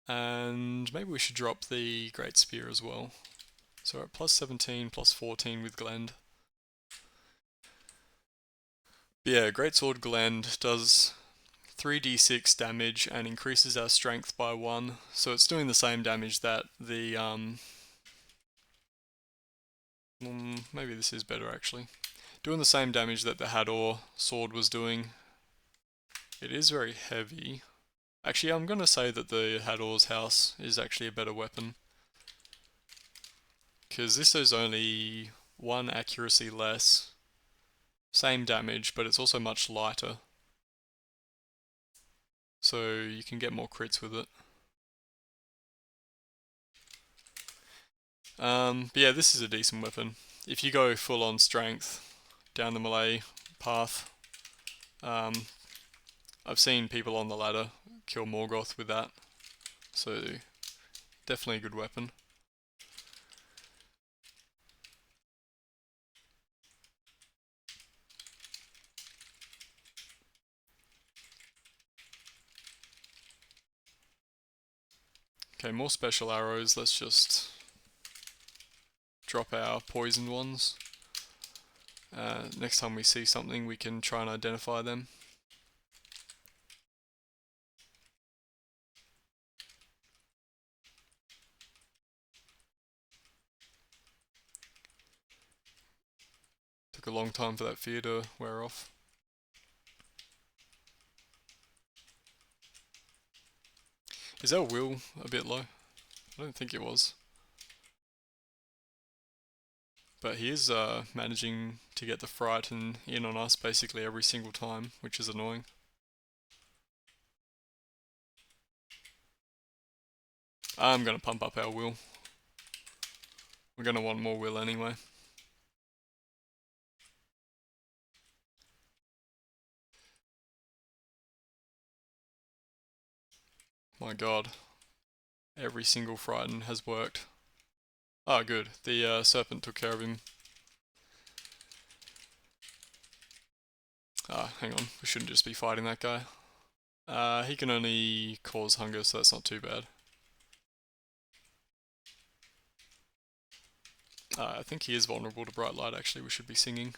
And maybe we should drop the Great Spear as well. So we're at plus 17, plus 14 with Glend. But yeah, Greatsword Glend does 3d6 damage and increases our strength by 1. So it's doing the same damage that the... maybe this is better actually. Doing the same damage that the Hador sword was doing. It is very heavy. Actually, I'm going to say that the Hador's House is actually a better weapon. Because this is only 1 accuracy less. Same damage, but it's also much lighter. So you can get more crits with it. But yeah, this is a decent weapon. If you go full on strength down the melee path, I've seen people on the ladder kill Morgoth with that. So definitely a good weapon. Okay, more special arrows. Let's just drop our poisoned ones. Next time we see something, we can try and identify them. Took a long time for that fear to wear off. Is our will a bit low? I don't think it was. But he is managing to get the frighten in on us basically every single time, which is annoying. I'm going to pump up our will. We're going to want more will anyway. My god. Every single frighten has worked. Ah, good. The serpent took care of him. Hang on. We shouldn't just be fighting that guy. He can only cause hunger, so that's not too bad. I think he is vulnerable to bright light, actually. We should be singing.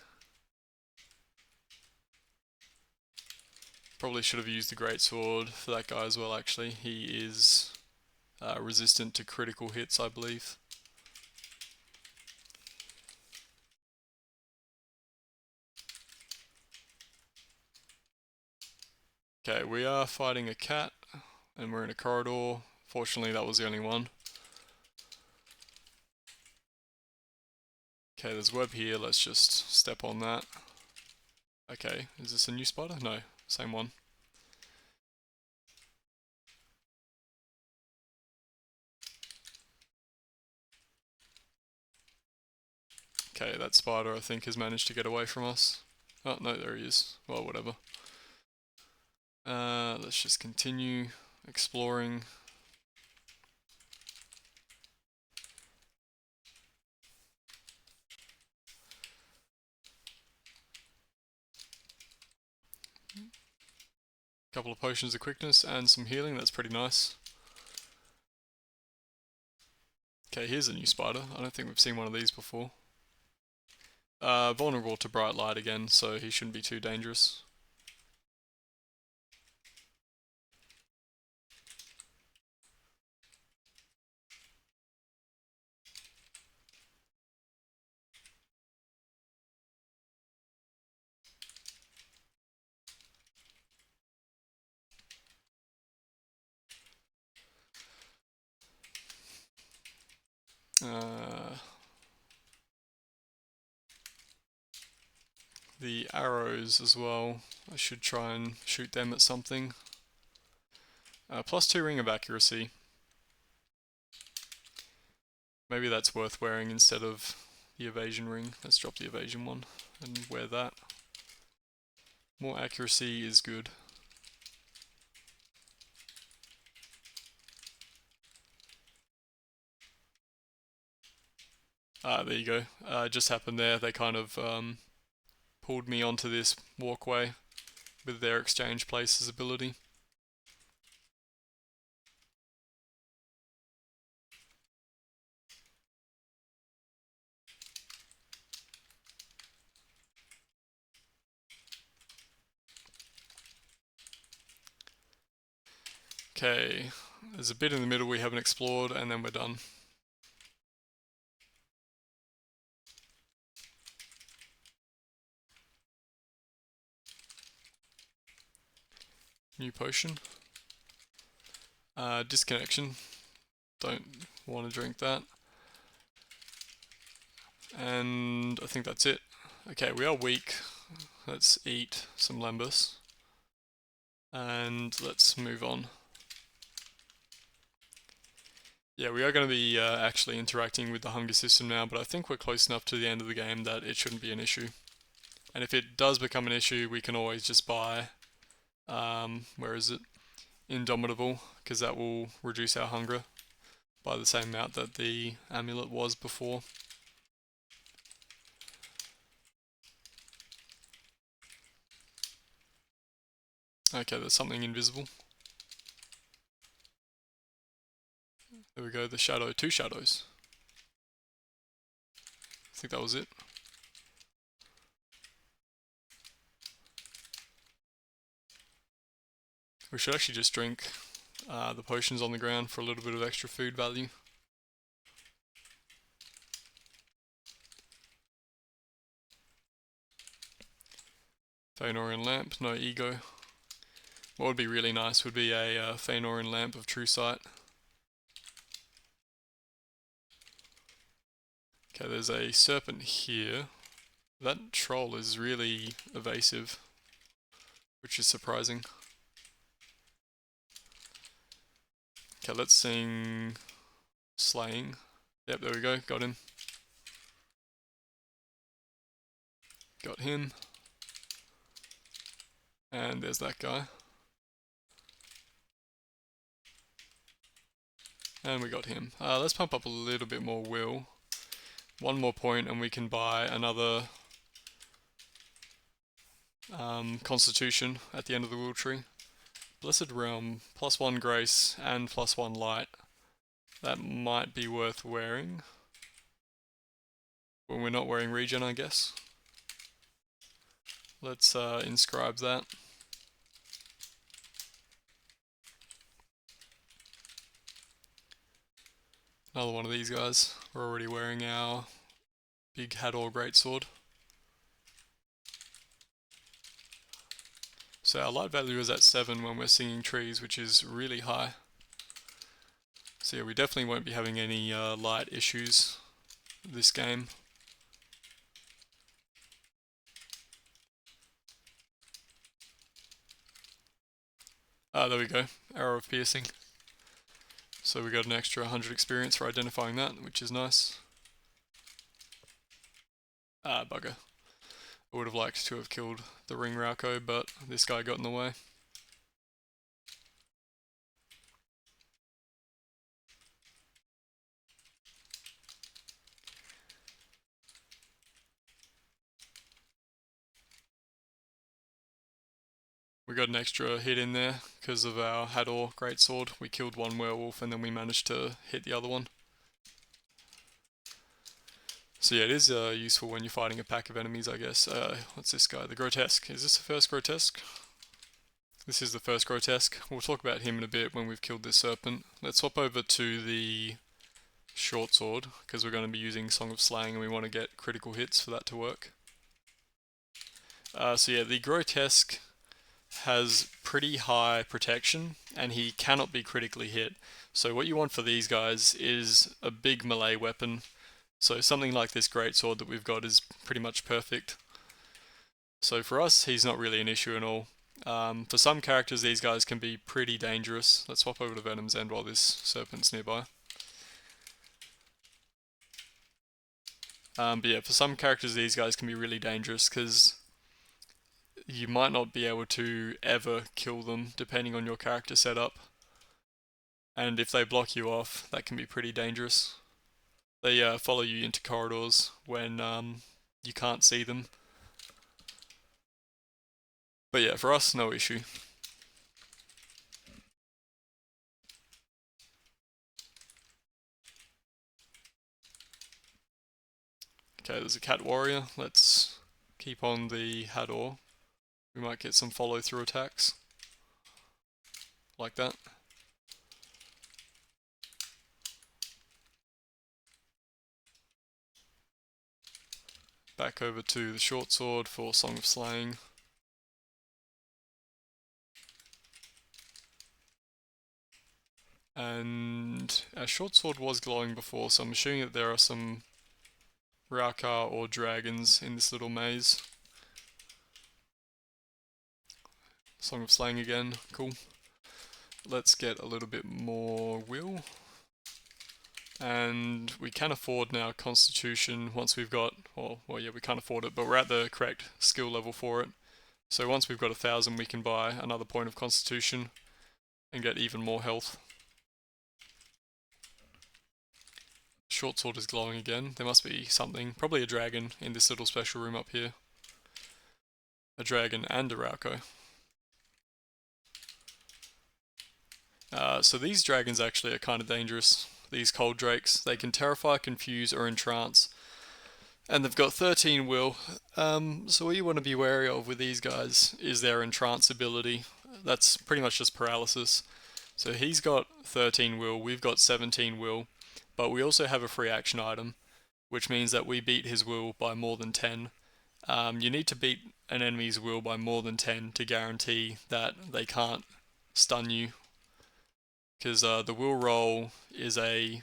Probably should have used the greatsword for that guy as well, actually. He is resistant to critical hits, I believe. Okay, we are fighting a cat, and we're in a corridor. Fortunately, that was the only one. Okay, there's web here, let's just step on that. Okay, is this a new spider? No, same one. Okay, that spider I think has managed to get away from us. Oh, no, there he is. Well, whatever. Let's just continue exploring. Couple of potions of quickness and some healing, that's pretty nice. Okay, here's a new spider. I don't think we've seen one of these before. Vulnerable to bright light again, so he shouldn't be too dangerous. The arrows as well, I should try and shoot them at something. +2 ring of accuracy. Maybe that's worth wearing instead of the evasion ring. Let's drop the evasion one and wear that. More accuracy is good. There you go. It just happened there. They kind of pulled me onto this walkway with their exchange places ability. Okay, there's a bit in the middle we haven't explored and then we're done. New potion. Disconnection. Don't want to drink that. And I think that's it. Okay, we are weak. Let's eat some lembas. And let's move on. Yeah, we are going to be actually interacting with the hunger system now, but I think we're close enough to the end of the game that it shouldn't be an issue. And if it does become an issue, we can always just buy, where is it? Indomitable, because that will reduce our hunger by the same amount that the amulet was before. Okay, there's something invisible. There we go, the shadow, 2 shadows. I think that was it. We should actually just drink the potions on the ground for a little bit of extra food value. Feanorian lamp, no ego. What would be really nice would be a Feanorian lamp of true sight. Okay, there's a serpent here. That troll is really evasive, which is surprising. Okay, let's sing Slaying. Yep, there we go, got him. Got him. And there's that guy. And we got him. Let's pump up a little bit more will. 1 more point and we can buy another Constitution at the end of the will tree. Blessed Realm, +1 grace and +1 light. That might be worth wearing. When we're not wearing regen, I guess. Let's inscribe that. Another one of these guys. We're already wearing our big Hador Greatsword. So our light value is at 7 when we're singing trees, which is really high. So yeah, we definitely won't be having any light issues this game. There we go. Arrow of Piercing. So we got an extra 100 experience for identifying that, which is nice. Bugger. I would have liked to have killed the Ring Rauko, but this guy got in the way. We got an extra hit in there because of our Hador Greatsword. We killed one werewolf and then we managed to hit the other one. So yeah, it is useful when you're fighting a pack of enemies, I guess. What's this guy? The Grotesque. Is this the first Grotesque? This is the first Grotesque. We'll talk about him in a bit when we've killed this Serpent. Let's swap over to the Short Sword, because we're going to be using Song of Slaying and we want to get critical hits for that to work. So yeah, the Grotesque has pretty high protection and he cannot be critically hit. So what you want for these guys is a big melee weapon. So something like this greatsword that we've got is pretty much perfect. So for us, he's not really an issue at all. For some characters, these guys can be pretty dangerous. Let's swap over to Venom's End while this Serpent's nearby. But yeah, for some characters, these guys can be really dangerous because you might not be able to ever kill them depending on your character setup. And if they block you off, that can be pretty dangerous. They follow you into corridors when you can't see them. But yeah, for us, no issue. Okay, there's a Cat Warrior. Let's keep on the Hador. We might get some follow-through attacks. Like that. Back over to the Short Sword for Song of Slaying. And our Short Sword was glowing before, so I'm assuming that there are some Raukar or dragons in this little maze. Song of Slaying again, cool. Let's get a little bit more will. And we can afford now Constitution once we've got, well yeah, we can't afford it, but we're at the correct skill level for it. So once we've got 1,000, we can buy another point of Constitution and get even more health. Short Sword is glowing again. There must be something, probably a dragon in this little special room up here. A dragon and a Rauko. So these dragons actually are kind of dangerous. These cold drakes, they can terrify, confuse, or entrance. And they've got 13 will. So what you want to be wary of with these guys is their entrance ability. That's pretty much just paralysis. So he's got 13 will, we've got 17 will, but we also have a free action item, which means that we beat his will by more than 10. You need to beat an enemy's will by more than 10 to guarantee that they can't stun you, because the will roll is a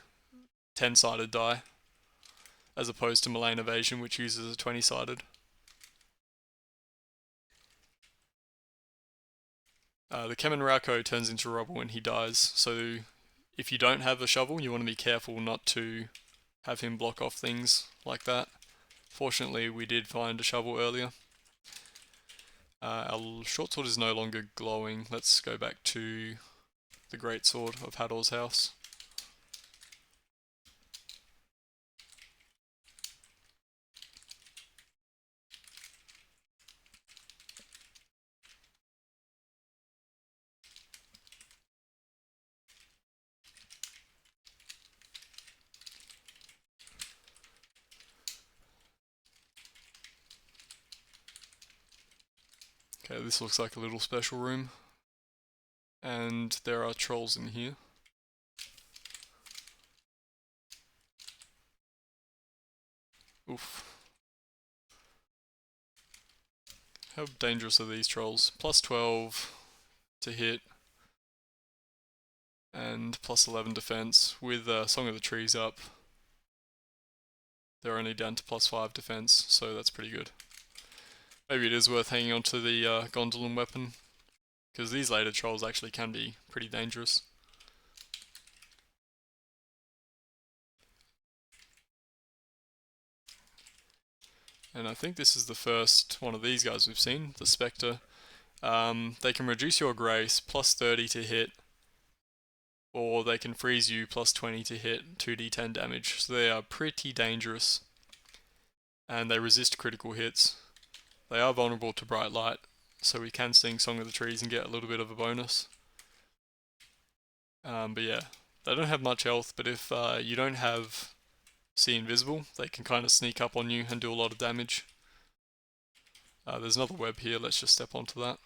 10-sided die, as opposed to Malign Evasion, which uses a 20-sided. The Kemen Rauko turns into rubble when he dies, so if you don't have a shovel, you want to be careful not to have him block off things like that. Fortunately, we did find a shovel earlier. Our short sword is no longer glowing. Let's go back to the great sword of Hador's house. Okay, this looks like a little special room. And there are trolls in here. Oof. How dangerous are these trolls? Plus 12 to hit. And plus 11 defense. With Song of the Trees up, they're only down to plus 5 defense, so that's pretty good. Maybe it is worth hanging on to the Gondolin weapon, because these later trolls actually can be pretty dangerous. And I think this is the first one of these guys we've seen, the Spectre. They can reduce your grace plus 30 to hit, or they can freeze you plus 20 to hit 2d10 damage. So they are pretty dangerous, and they resist critical hits. They are vulnerable to bright light, so we can sing Song of the Trees and get a little bit of a bonus. But yeah, they don't have much health, but if you don't have See Invisible, they can kind of sneak up on you and do a lot of damage. There's another web here, let's just step onto that.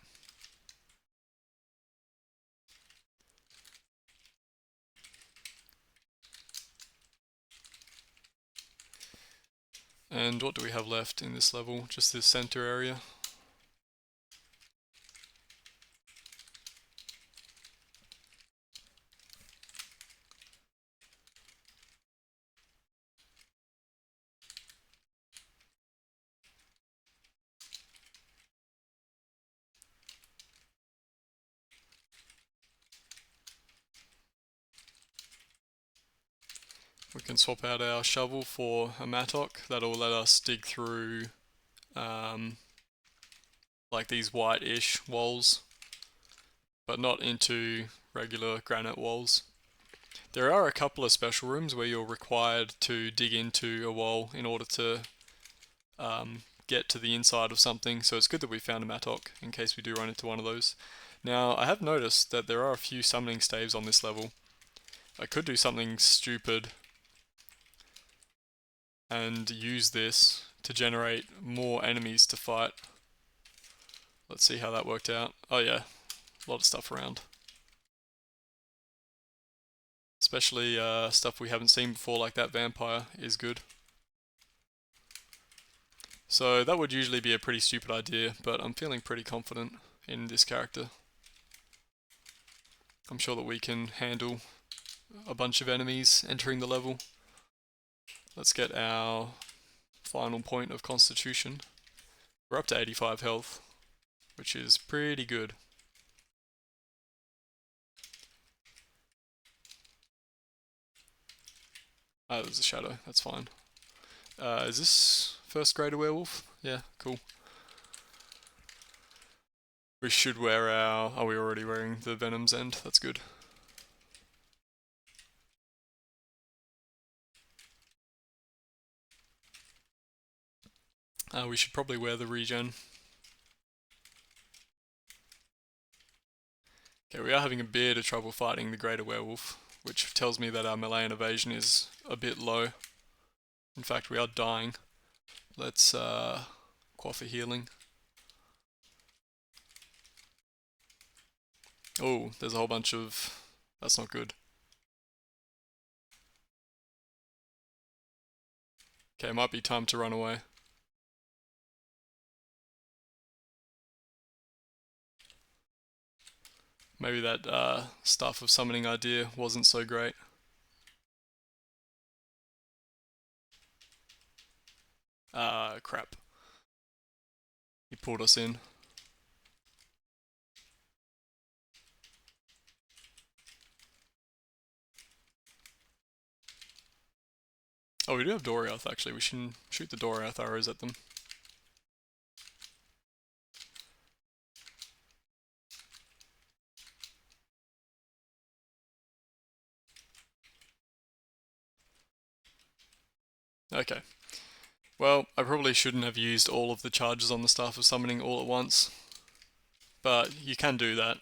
And what do we have left in this level? Just this center area. We can swap out our shovel for a mattock. That'll let us dig through like these white-ish walls, but not into regular granite walls. There are a couple of special rooms where you're required to dig into a wall in order to get to the inside of something, so it's good that we found a mattock in case we do run into one of those. Now, I have noticed that there are a few summoning staves on this level. I could do something stupid and use this to generate more enemies to fight. Let's see how that worked out. Oh yeah, a lot of stuff around. Especially stuff we haven't seen before, like that vampire is good. So that would usually be a pretty stupid idea, but I'm feeling pretty confident in this character. I'm sure that we can handle a bunch of enemies entering the level. Let's get our final point of Constitution. We're up to 85 health, which is pretty good. Oh, there's a shadow, that's fine. Is this first grader werewolf? Yeah, cool. We should wear our... Are we already wearing the Venom's End? That's good. We should probably wear the regen. Okay, we are having a bit of trouble fighting the greater werewolf, which tells me that our melee and evasion is a bit low. In fact, we are dying. Let's quaff a healing. Oh, there's a whole bunch of... That's not good. Okay, it might be time to run away. Maybe that Staff of Summoning idea wasn't so great. Crap. He pulled us in. Oh, we do have Doriath actually. We should shoot the Doriath arrows at them. Okay. Well, I probably shouldn't have used all of the charges on the Staff of Summoning all at once. But you can do that.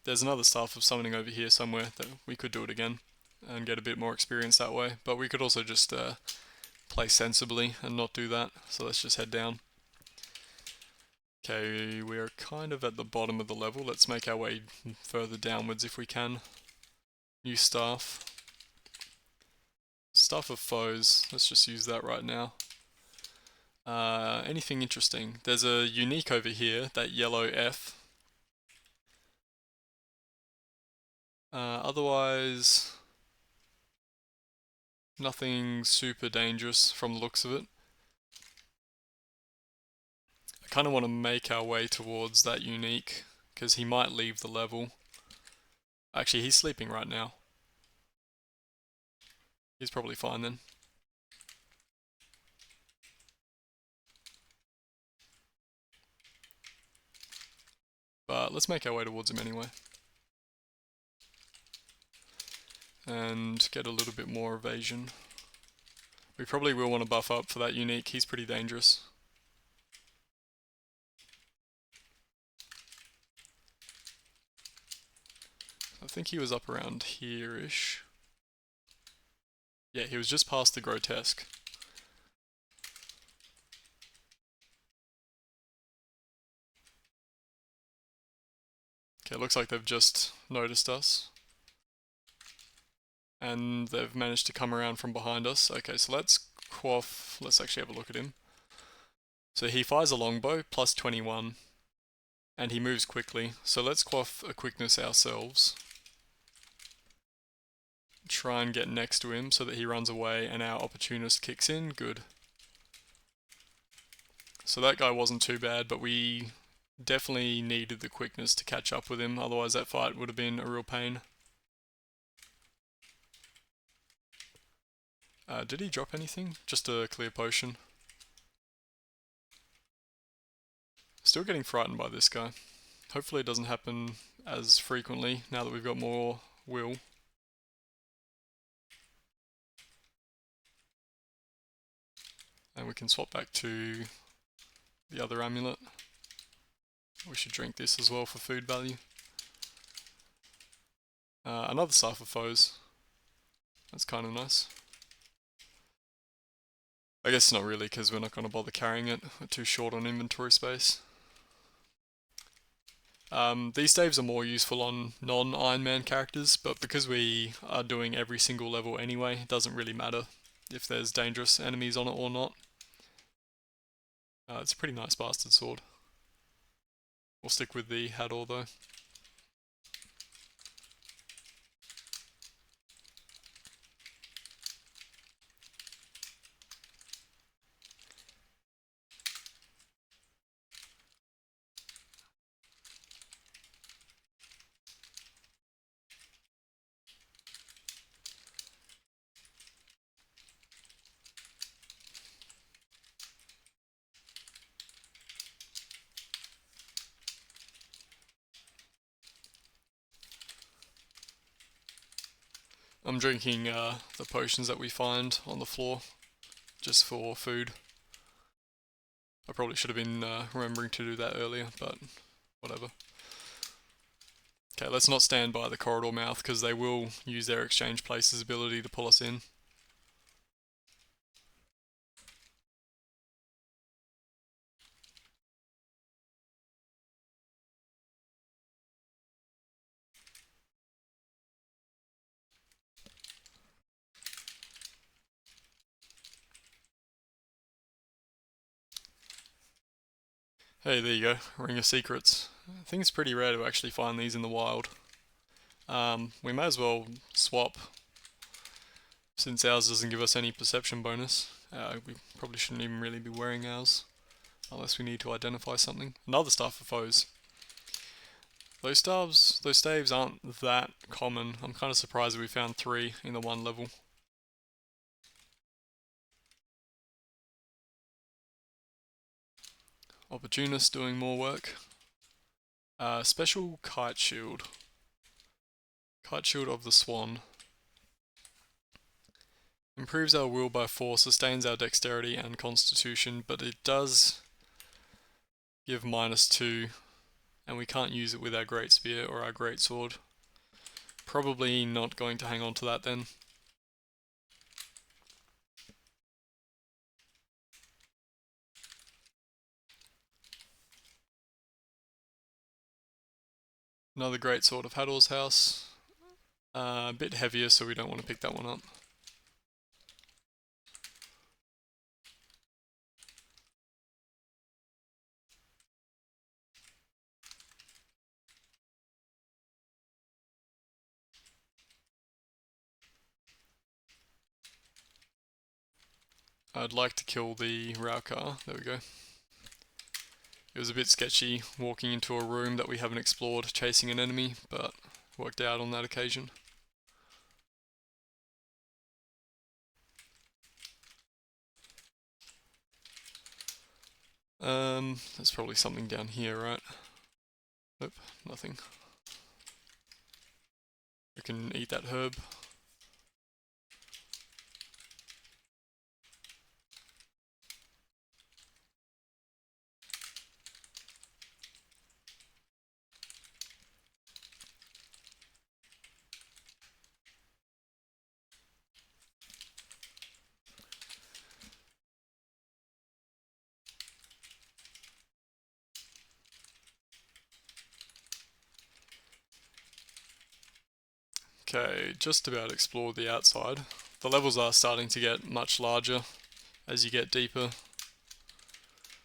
There's another Staff of Summoning over here somewhere that we could do it again and get a bit more experience that way. But we could also just play sensibly and not do that. So let's just head down. Okay, we're kind of at the bottom of the level. Let's make our way further downwards if we can. New staff. Staff of Foes. Let's just use that right now. Anything interesting? There's a unique over here, that yellow F. Otherwise, nothing super dangerous from the looks of it. I kind of want to make our way towards that unique because he might leave the level. Actually, he's sleeping right now. He's probably fine then. But let's make our way towards him anyway. And get a little bit more evasion. We probably will want to buff up for that unique, he's pretty dangerous. I think he was up around here-ish. Yeah, he was just past the grotesque. Okay, looks like they've just noticed us. And they've managed to come around from behind us. Okay, so let's quaff, let's actually have a look at him. So he fires a longbow, plus 21, and he moves quickly. So let's quaff a quickness ourselves. Try and get next to him so that he runs away and our opportunist kicks in. Good. So that guy wasn't too bad, but we definitely needed the quickness to catch up with him, otherwise that fight would have been a real pain. Did he drop anything? Just a clear potion. Still getting frightened by this guy. Hopefully it doesn't happen as frequently now that we've got more will. And we can swap back to the other amulet. We should drink this as well for food value. Another Cipher Foes. That's kind of nice. I guess not really, because we're not going to bother carrying it. We're too short on inventory space. These staves are more useful on non-Iron Man characters, but because we are doing every single level anyway, it doesn't really matter if there's dangerous enemies on it or not. It's a pretty nice bastard sword. We'll stick with the Hador though. I'm drinking the potions that we find on the floor, just for food. I probably should have been remembering to do that earlier, but whatever. Okay, let's not stand by the corridor mouth, because they will use their exchange places ability to pull us in. Hey, there you go, Ring of Secrets. I think it's pretty rare to actually find these in the wild. We may as well swap, since ours doesn't give us any perception bonus. We probably shouldn't even really be wearing ours, unless we need to identify something. Another Staff for Foes. Those staves aren't that common. I'm kind of surprised that we found 3 in the one level. Opportunist doing more work. Special Kite Shield. Kite Shield of the Swan. Improves our will by 4, sustains our dexterity and constitution, but it does give -2, and we can't use it with our great spear or our great sword. Probably not going to hang on to that then. Another great sword of Hador's house. A bit heavier, so we don't want to pick that one up. I'd like to kill the Raukar. There we go. It was a bit sketchy walking into a room that we haven't explored chasing an enemy, but worked out on that occasion. There's probably something down here, right? Nope, nothing. We can eat that herb. Okay, just about explored the outside. The levels are starting to get much larger as you get deeper.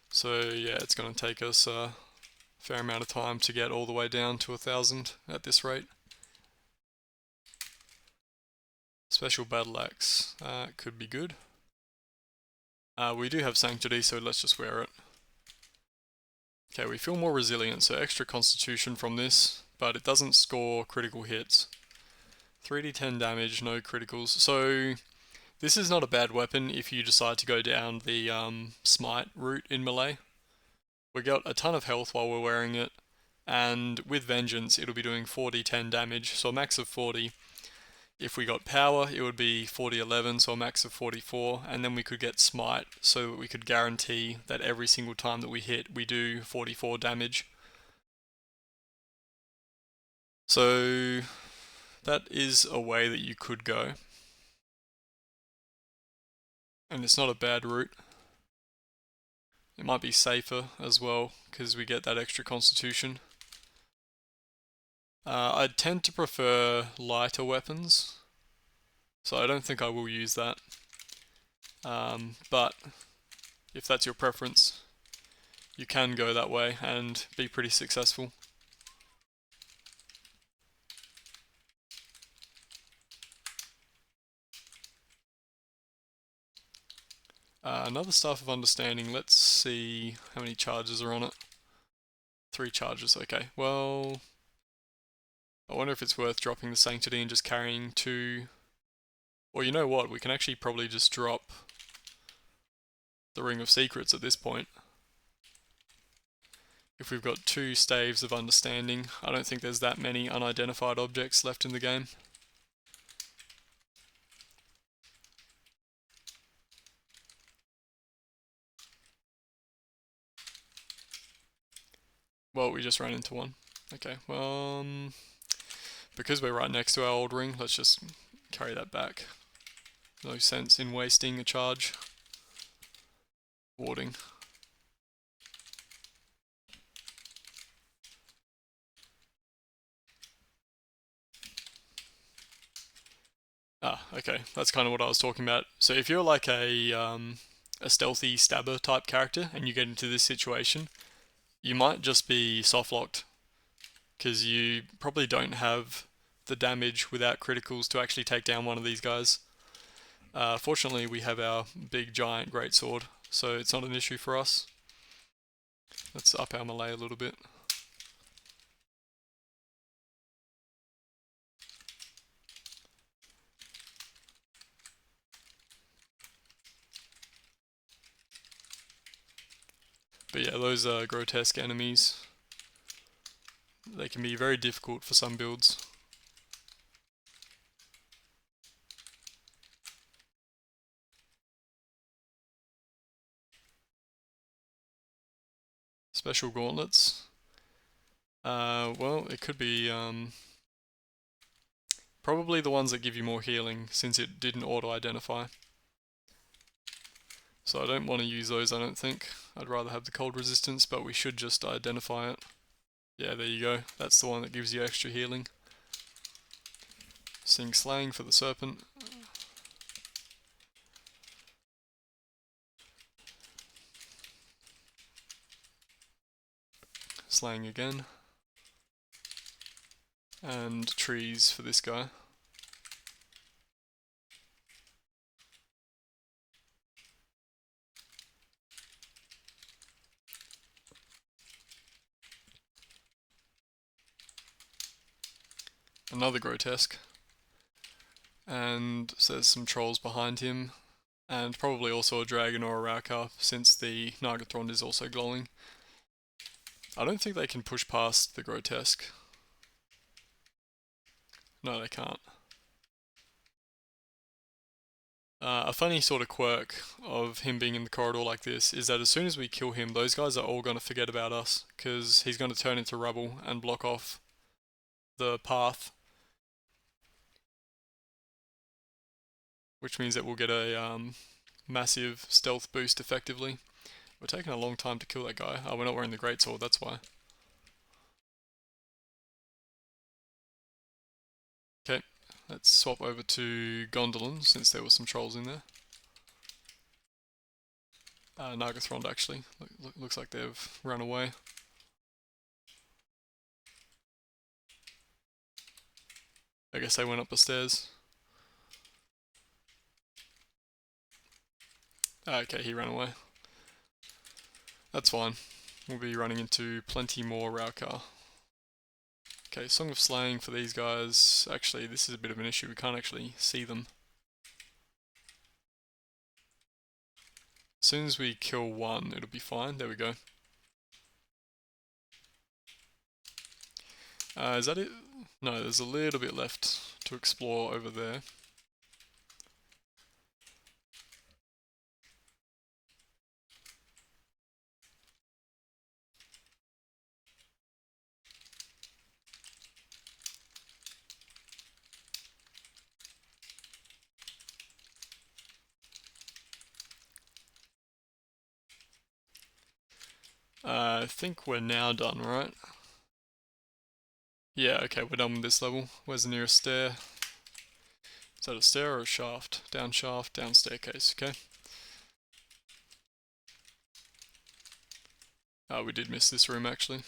So yeah, it's going to take us a fair amount of time to get all the way down to 1,000 at this rate. Special battle axe, could be good. We do have sanctity, so let's just wear it. Okay, we feel more resilient, so extra constitution from this, but it doesn't score critical hits. 3d10 damage, no criticals. So this is not a bad weapon if you decide to go down the smite route in melee. We got a ton of health while we're wearing it, and with vengeance it'll be doing 4d10 damage, so a max of 40. If we got power, it would be 40-11, so a max of 44, and then we could get smite, so that we could guarantee that every single time that we hit, we do 44 damage. So that is a way that you could go. And it's not a bad route. It might be safer as well, because we get that extra constitution. I tend to prefer lighter weapons, so I don't think I will use that. But if that's your preference, you can go that way and be pretty successful. Another Staff of Understanding, let's see how many charges are on it. 3 charges, okay. Well, I wonder if it's worth dropping the Sanctity and just carrying 2. Or you know what, we can actually probably just drop the Ring of Secrets at this point. If we've got 2 Staves of Understanding, I don't think there's that many unidentified objects left in the game. Well, we just ran into one. Okay, well, because we're right next to our old ring, let's just carry that back. No sense in wasting a charge. Warding. Ah, okay, that's kind of what I was talking about. So if you're like a stealthy stabber type character and you get into this situation, you might just be soft-locked, because you probably don't have the damage without criticals to actually take down one of these guys. Fortunately, we have our big giant greatsword, so it's not an issue for us. Let's up our melee a little bit. But yeah, those are grotesque enemies. They can be very difficult for some builds. Special gauntlets. Well, it could be probably the ones that give you more healing, since it didn't auto-identify. So I don't want to use those, I don't think. I'd rather have the cold resistance, but we should just identify it. Yeah, there you go. That's the one that gives you extra healing. Sing Slaying for the serpent. Slaying again. And trees for this guy. another grotesque. And so there's some trolls behind him. And probably also a dragon or a Raukar, since the Nargothrond is also glowing. I don't think they can push past the grotesque. No, they can't. A funny sort of quirk of him being in the corridor like this is that as soon as we kill him, those guys are all going to forget about us, because he's going to turn into rubble and block off the path. Which means that we'll get a massive stealth boost effectively. We're taking a long time to kill that guy. Oh, we're not wearing the greatsword, that's why. Okay, let's swap over to Gondolin, since there were some trolls in there. Nargothrond, actually. Looks like they've run away. I guess they went up the stairs. Okay, he ran away. That's fine. We'll be running into plenty more Raukar. Okay, Song of Slaying for these guys. Actually, this is a bit of an issue. We can't actually see them. As soon as we kill one, it'll be fine. There we go. Is that it? No, there's a little bit left to explore over there. I think we're now done, right? Yeah, okay, we're done with this level. Where's the nearest stair? Is that a stair or a shaft? Down shaft, down staircase, okay. We did miss this room actually.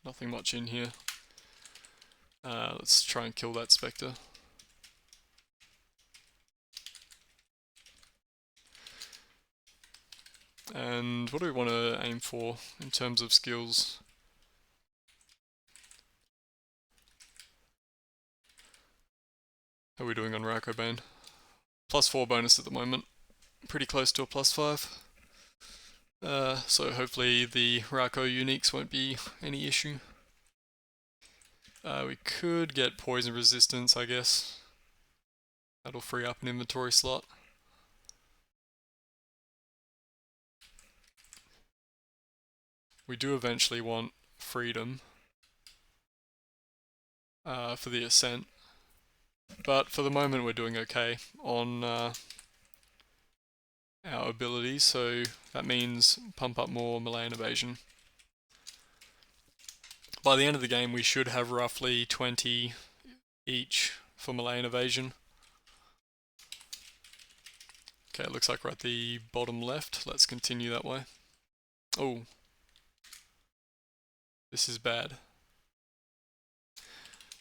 Nothing much in here. Let's try and kill that spectre. And what do we want to aim for in terms of skills? How are we doing on Rakobane? +4 bonus at the moment. Pretty close to a +5. So hopefully the Rako uniques won't be any issue. We could get poison resistance, I guess. That'll free up an inventory slot. We do eventually want freedom for the ascent, but for the moment we're doing okay on our abilities, so that means pump up more melee and evasion. By the end of the game we should have roughly 20 each for melee and evasion. Okay, it looks like we're at the bottom left. Let's continue that way. Oh. This is bad.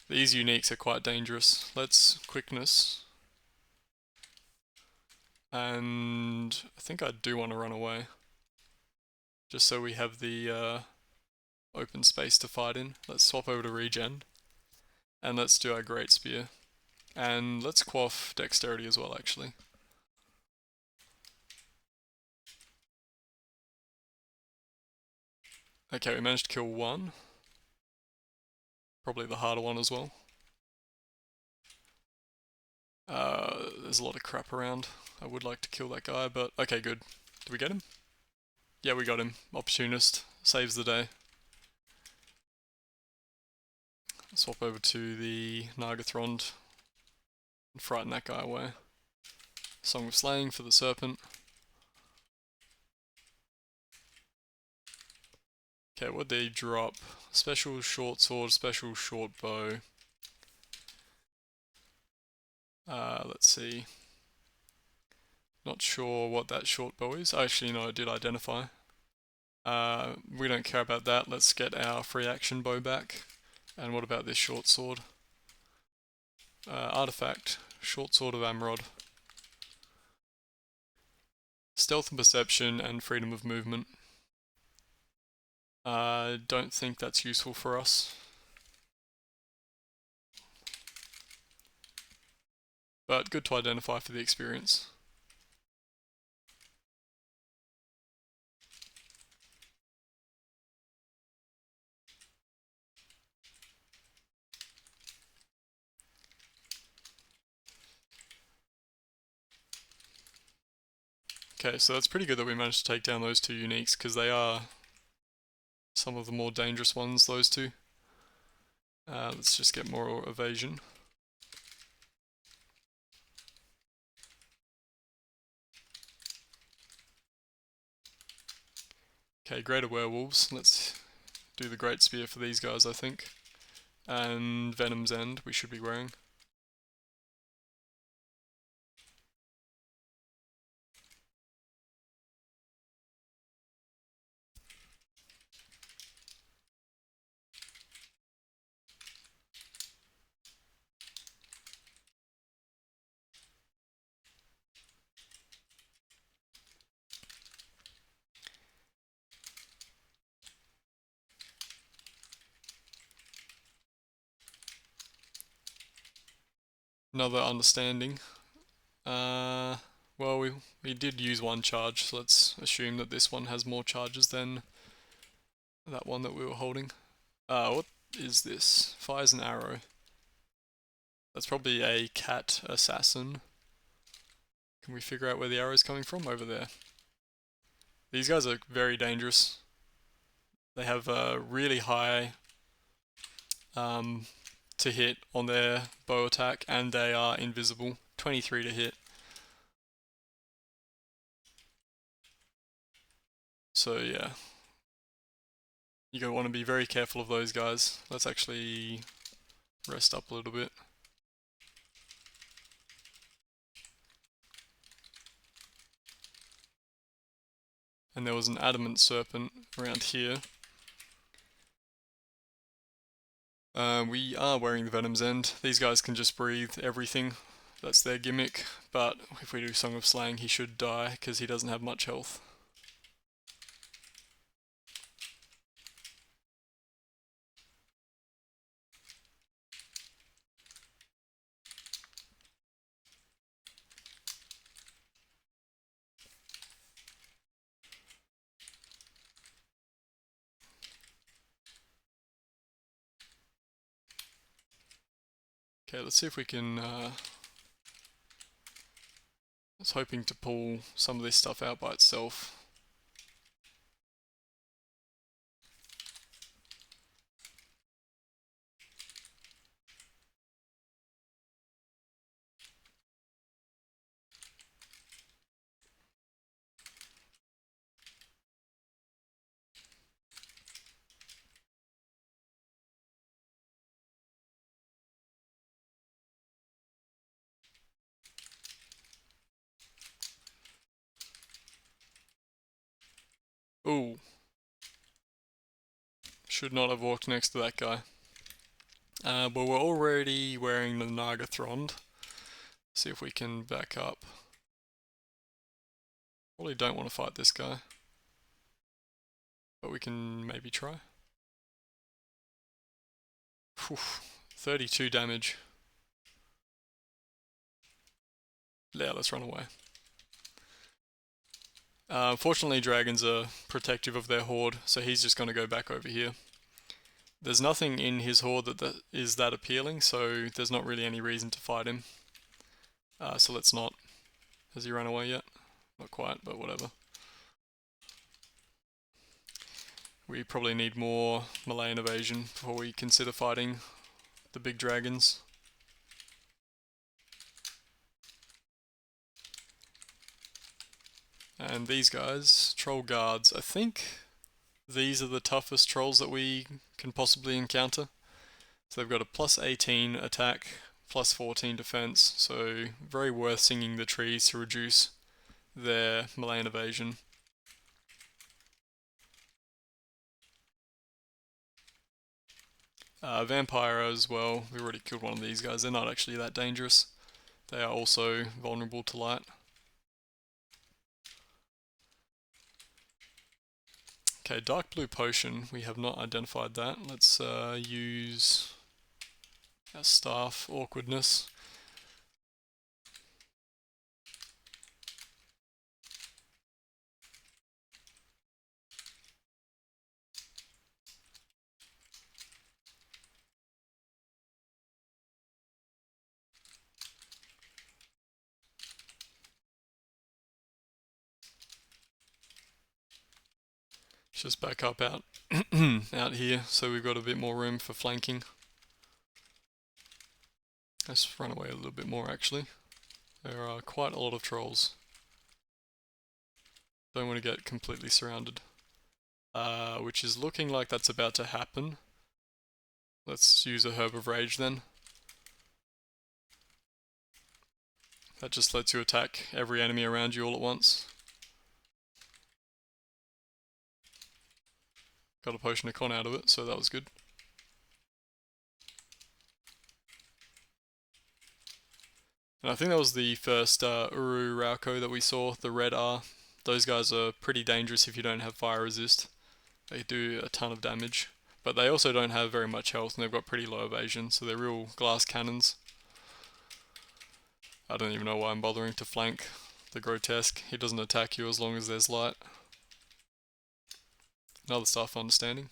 These uniques are quite dangerous. Let's quickness. And I think I do want to run away. Just so we have the open space to fight in. Let's swap over to regen. And let's do our great spear. And let's quaff dexterity as well, actually. Okay, we managed to kill one. Probably the harder one as well. There's a lot of crap around. I would like to kill that guy, but okay, good. Did we get him? Yeah, we got him. Opportunist. Saves the day. Swap over to the Nargothrond and frighten that guy away. Song of Slaying for the Serpent. Okay, what did they drop? Special short sword, special short bow. Let's see. Not sure what that short bow is. Actually, no, it did identify. We don't care about that. Let's get our free action bow back. And what about this short sword? Artifact, short sword of Amrod. Stealth and perception and freedom of movement. Don't think that's useful for us. but good to identify for the experience. Okay, so that's pretty good that we managed to take down those two uniques, because they are some of the more dangerous ones, those two. Let's just get more evasion. Okay, greater werewolves. Let's do the great spear for these guys, I think. And Venom's End we should be wearing. Another understanding. Well, we did use one charge, so let's assume that this one has more charges than that one that we were holding. What is this? Fires an arrow. That's probably a cat assassin. Can we figure out where the arrow is coming from? Over there. These guys are very dangerous. They have a really high to hit on their bow attack, and they are invisible. 23 to hit. So yeah, you're going to want to be very careful of those guys. Let's actually rest up a little bit. And there was an adamant serpent around here. We are wearing the Venom's End. These guys can just breathe everything. That's their gimmick. But if we do Song of Slaying, he should die because he doesn't have much health. Okay, let's see if we can... I was hoping to pull some of this stuff out by itself. Ooh. Should not have walked next to that guy. But we're already wearing the Nargothrond. See if we can back up. Probably don't want to fight this guy. But we can maybe try. Whew, 32 damage. Yeah, let's run away. Fortunately, dragons are protective of their horde, so he's just going to go back over here. There's nothing in his horde that is that appealing, so there's not really any reason to fight him. So let's not. Has he run away yet? Not quite, but whatever. We probably need more Malayan evasion before we consider fighting the big dragons. And these guys, troll guards, I think these are the toughest trolls that we can possibly encounter. So they've got a plus 18 attack, plus 14 defense, so very worth singing the trees to reduce their Malayan evasion. Vampire as well, we already killed one of these guys, they're not actually that dangerous. They are also vulnerable to light. Okay, dark blue potion, we have not identified that. Let's use our staff awkwardness. just back up out out here, so we've got a bit more room for flanking. Let's run away a little bit more actually. There are quite a lot of trolls. Don't want to get completely surrounded. Which is looking like that's about to happen. Let's use a Herb of Rage then. That just lets you attack every enemy around you all at once. Got a Potion of Con out of it, so that was good. And I think that was the first Uru Rauko that we saw, the red R. Those guys are pretty dangerous if you don't have fire resist. They do a ton of damage. But they also don't have very much health and they've got pretty low evasion, so they're real glass cannons. I don't even know why I'm bothering to flank the Grotesque. He doesn't attack you as long as there's light. Another Staff Understanding.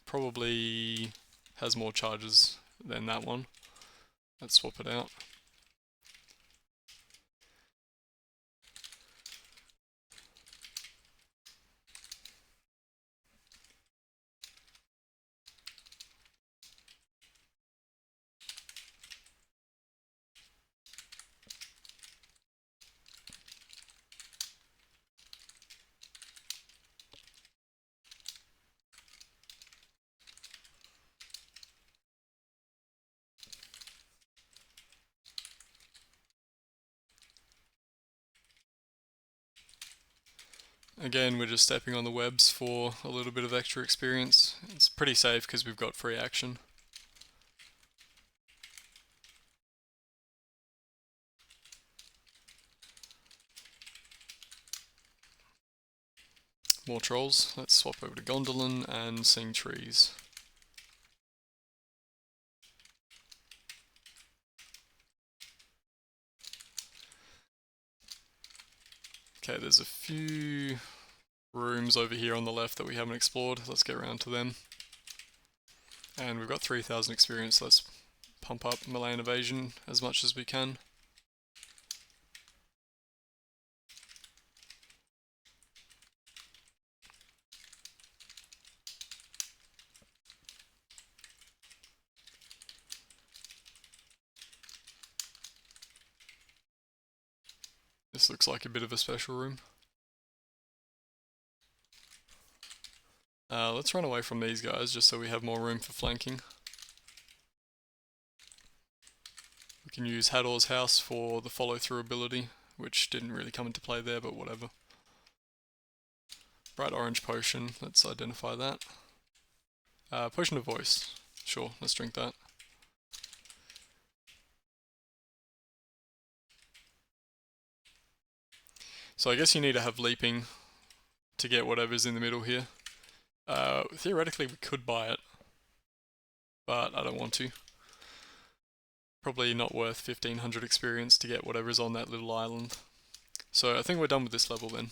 Probably has more charges than that one. Let's swap it out. Again, we're just stepping on the webs for a little bit of extra experience. It's pretty safe because we've got free action. More trolls. Let's swap over to Gondolin and Sing Trees. Okay, there's a few rooms over here on the left that we haven't explored. Let's get around to them. And we've got 3,000 experience. Let's pump up melee and evasion as much as we can. This looks like a bit of a special room. Let's run away from these guys just so we have more room for flanking. We can use Hador's House for the follow through ability, which didn't really come into play there, but whatever. Bright Orange Potion, let's identify that. Potion of Voice, sure, let's drink that. So I guess you need to have leaping to get whatever's in the middle here. Theoretically we could buy it, but I don't want to. Probably not worth 1500 experience to get whatever's on that little island. So I think we're done with this level then.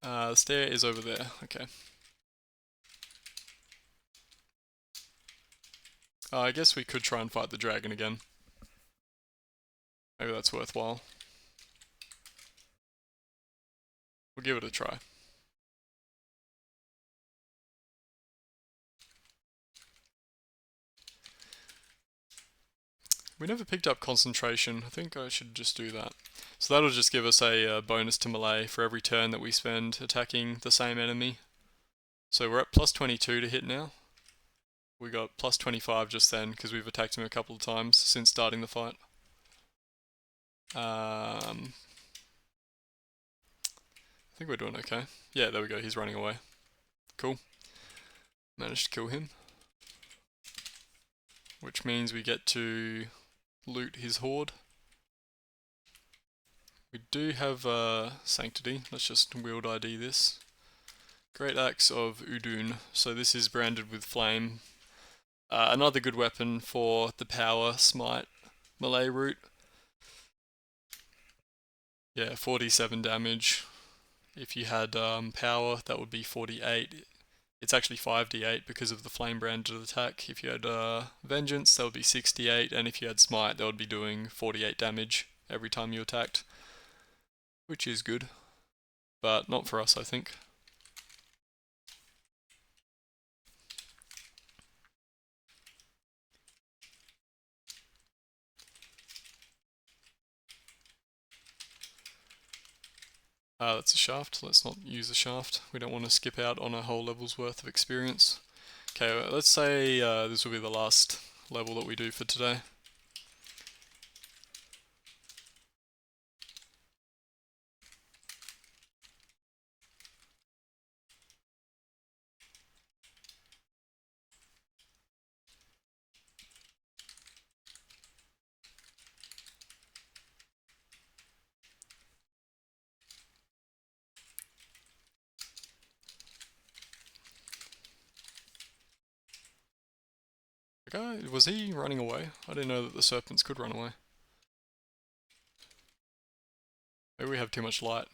The stair is over there, okay. I guess we could try and fight the dragon again. Maybe that's worthwhile. We'll give it a try. We never picked up concentration. I think I should just do that. So that'll just give us a bonus to melee for every turn that we spend attacking the same enemy. So we're at plus 22 to hit now. We got plus 25 just then because we've attacked him a couple of times since starting the fight. I think we're doing okay. Yeah, there we go, he's running away. Cool. Managed to kill him. Which means we get to loot his horde. We do have Sanctity. Let's just wield ID this. Great Axe of Udun. So this is branded with flame. Another good weapon for the power smite melee route. Yeah, 47 damage. If you had power, that would be 48. It's actually 5d8 because of the flame branded attack. If you had Vengeance, that would be 68, and if you had Smite, that would be doing 48 damage every time you attacked, which is good. but not for us, I think. That's a shaft. Let's not use a shaft. We don't want to skip out on a whole level's worth of experience. Okay, let's say this will be the last level that we do for today. The guy, was he running away? I didn't know that the serpents could run away. Maybe we have too much light.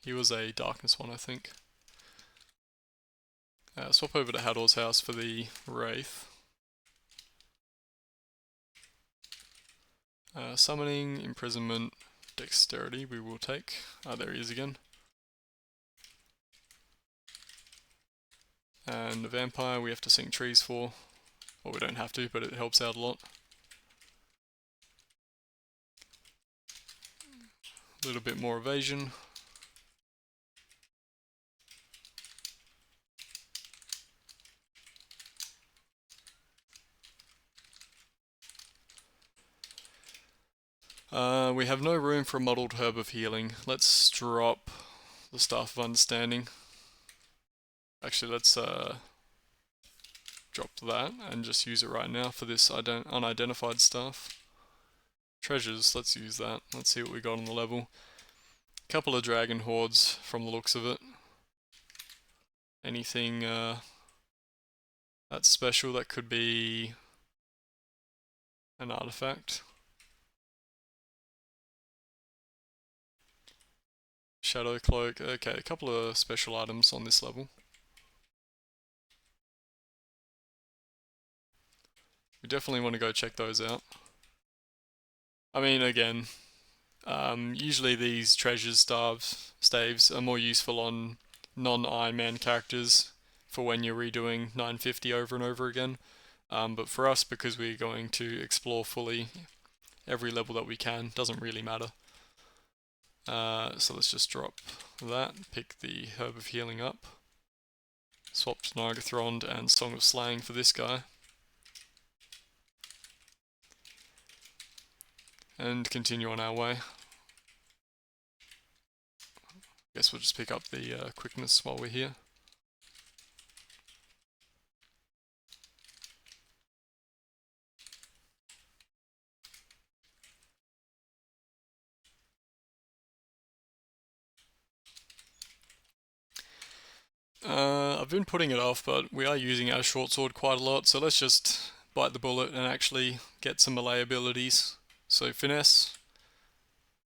He was a darkness one, I think. Swap over to Hador's house for the Wraith. Summoning, imprisonment, dexterity we will take. There he is again. And the vampire we have to sing trees for. Well, we don't have to, but it helps out a lot. A little bit more evasion. We have no room for a muddled herb of healing. Let's drop the Staff of Understanding. Actually, let's drop that and just use it right now for this unidentified stuff. Treasures, let's use that. Let's see what we got on the level. Couple of dragon hordes from the looks of it. Anything that's special that could be an artifact. Shadow cloak, okay, a couple of special items on this level. We definitely want to go check those out. I mean, again, usually these treasures staves are more useful on non-Iron Man characters for when you're redoing 950 over and over again. But for us, because we're going to explore fully every level that we can, doesn't really matter. So let's just drop that, pick the Herb of Healing up, swap Nargothrond and Song of Slaying for this guy, and continue on our way. Guess we'll just pick up the quickness while we're here. I've been putting it off, but we are using our short sword quite a lot, so let's just bite the bullet and actually get some melee abilities. So finesse.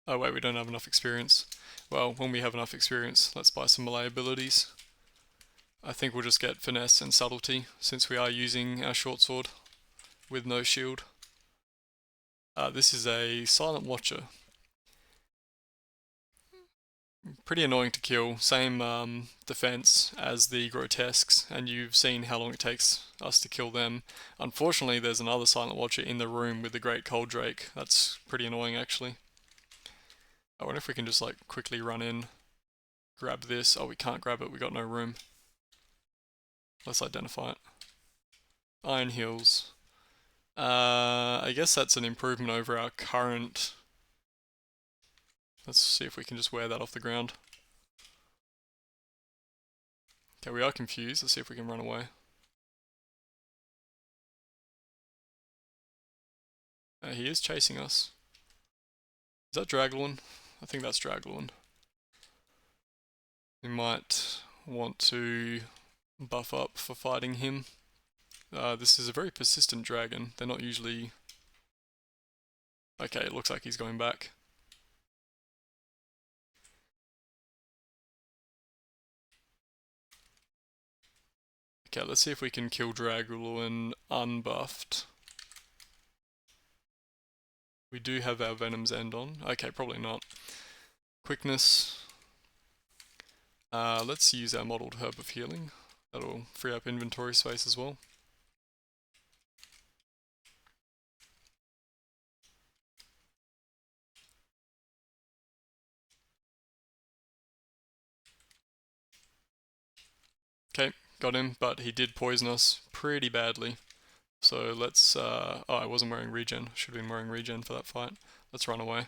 Oh wait, we don't have enough experience. Well, when we have enough experience, let's buy some melee abilities. I think we'll just get finesse and subtlety, since we are using our short sword with no shield. This is a Silent Watcher. Pretty annoying to kill, same defense as the Grotesques, and you've seen how long it takes us to kill them. Unfortunately, there's another Silent Watcher in the room with the Great Cold Drake. That's pretty annoying, actually. I wonder if we can just like quickly run in, grab this. Oh, we can't grab it, we got no room. Let's identify it. Iron Heels. I guess that's an improvement over our current. Let's see if we can just wear that off the ground. Okay, we are confused. Let's see if we can run away. He is chasing us. Is that Draglorn? I think that's Draglorn. We might want to buff up for fighting him. This is a very persistent dragon. They're not usually... Okay, it looks like he's going back. Okay, let's see if we can kill Draglorn unbuffed. We do have our Venom's End on. Okay, probably not. Quickness. Let's use our modeled herb of healing. That'll free up inventory space as well. Okay, got him, but he did poison us pretty badly. So let's, oh, I wasn't wearing regen. Should have been wearing regen for that fight. Let's run away.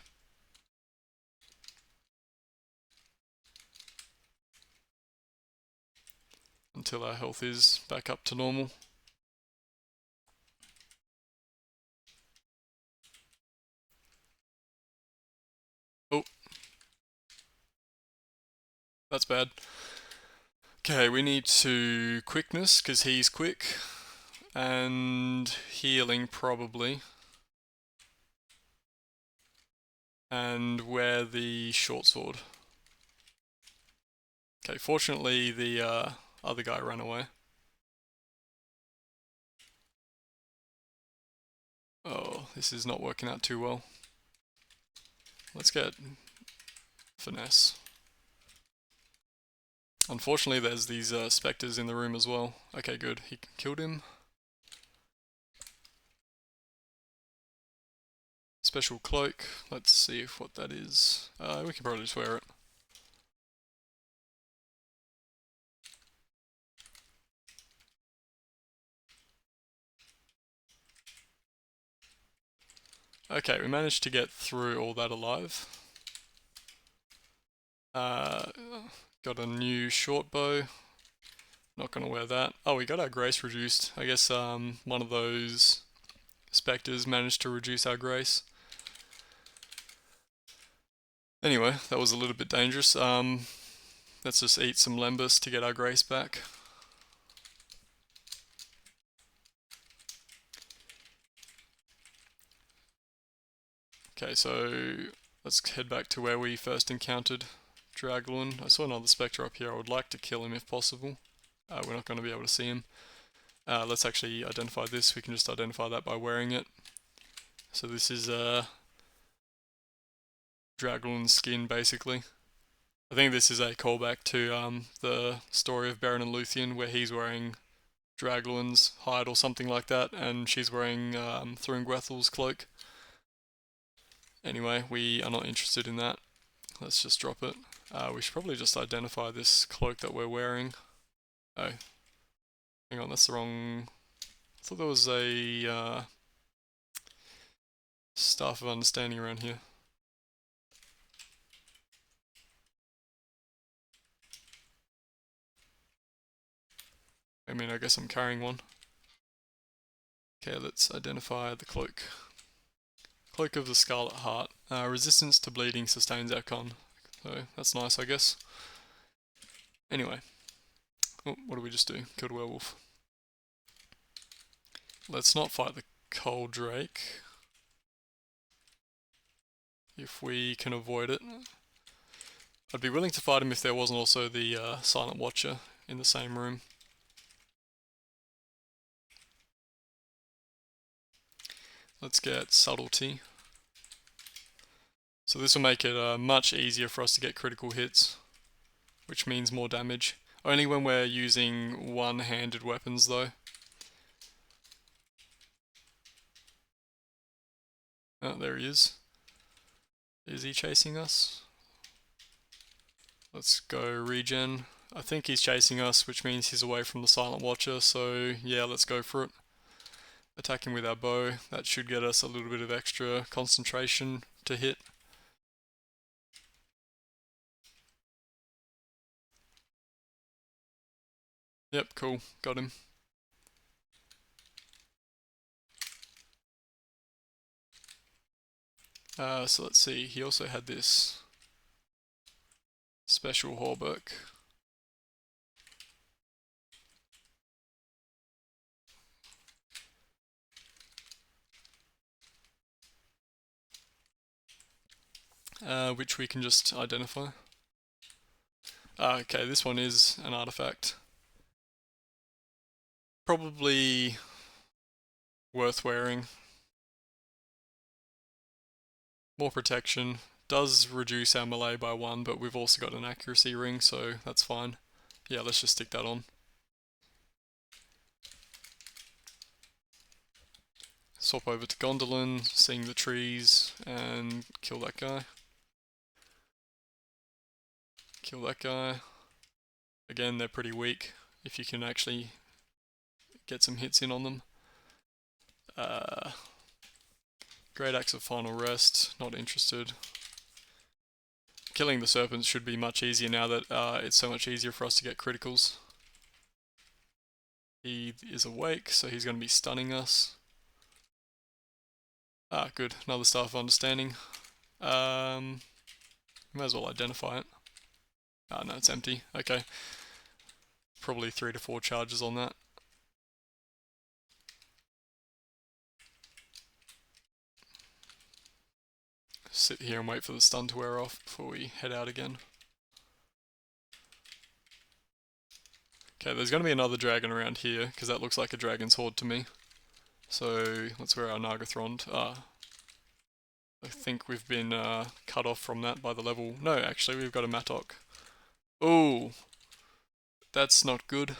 Until our health is back up to normal. Oh. That's bad. Okay, we need to quickness, because he's quick. And healing, probably. And wear the short sword. Okay, fortunately the other guy ran away. Oh, this is not working out too well. Let's get finesse. Unfortunately there's these spectres in the room as well. Okay, good. He killed him. Special cloak. Let's see if what that is. We can probably just wear it. Okay, we managed to get through all that alive. Got a new short bow. Not gonna wear that. Oh, we got our grace reduced. I guess one of those spectres managed to reduce our grace. Anyway, that was a little bit dangerous. Let's just eat some lembas to get our grace back. Okay, so let's head back to where we first encountered Draglun. I saw another spectre up here. I would like to kill him if possible. We're not going to be able to see him. Let's actually identify this. We can just identify that by wearing it. So this is Draglun's skin, basically. I think this is a callback to the story of Baron and Luthien, where he's wearing Draglun's hide or something like that, and she's wearing Thrungwethel's cloak. Anyway, we are not interested in that. Let's just drop it. We should probably just identify this cloak that we're wearing. Oh. Hang on, that's the wrong... I thought there was a staff of understanding around here. I mean, I guess I'm carrying one. Okay, let's identify the cloak. Cloak of the Scarlet Heart. Resistance to bleeding sustains our con. So, that's nice, I guess. Anyway. Oh, what did we just do? Killed a werewolf. Let's not fight the Cold Drake. If we can avoid it. I'd be willing to fight him if there wasn't also the Silent Watcher in the same room. Let's get Subtlety. So this will make it much easier for us to get critical hits, which means more damage. Only when we're using one-handed weapons though. Oh, there he is. Is he chasing us? Let's go regen. I think he's chasing us, which means he's away from the Silent Watcher, so yeah, let's go for it. Attacking with our bow, that should get us a little bit of extra concentration to hit. Yep, cool, got him. So let's see, he also had this special hauberk. Which we can just identify. Okay, this one is an artifact. Probably worth wearing. More protection, Does reduce our melee by 1, but we've also got an accuracy ring, so that's fine. Yeah, let's just stick that on. Swap over to Gondolin, seeing the trees, and kill that guy. Kill that guy. Again, they're pretty weak, if you can actually get some hits in on them. Great Axe of Final Rest, not interested. Killing the serpents should be much easier now that it's so much easier for us to get criticals. He is awake, so he's going to be stunning us. Ah, good. Another Staff of Understanding. Might as well identify it. Ah, no, it's empty. Okay. Probably 3 to 4 charges on that. Sit here and wait for the stun to wear off before we head out again. Okay, there's going to be another dragon around here, because that looks like a dragon's horde to me. So, let's wear our Nargothrond. I think we've been cut off from that by the level... No, actually, we've got a Matok. Oh, that's not good.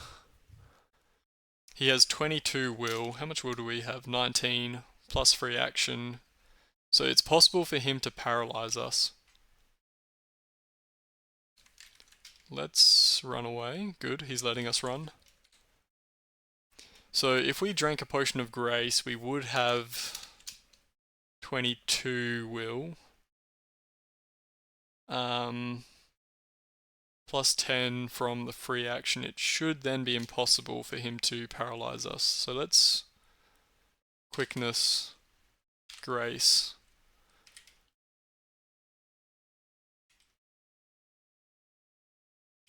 He has 22 will. How much will do we have? 19, plus free action. So it's possible for him to paralyze us. Let's run away. Good, he's letting us run. So if we drank a potion of grace, we would have 22 will. Plus 10 from the free action. It should then be impossible for him to paralyze us. So let's quickness, grace.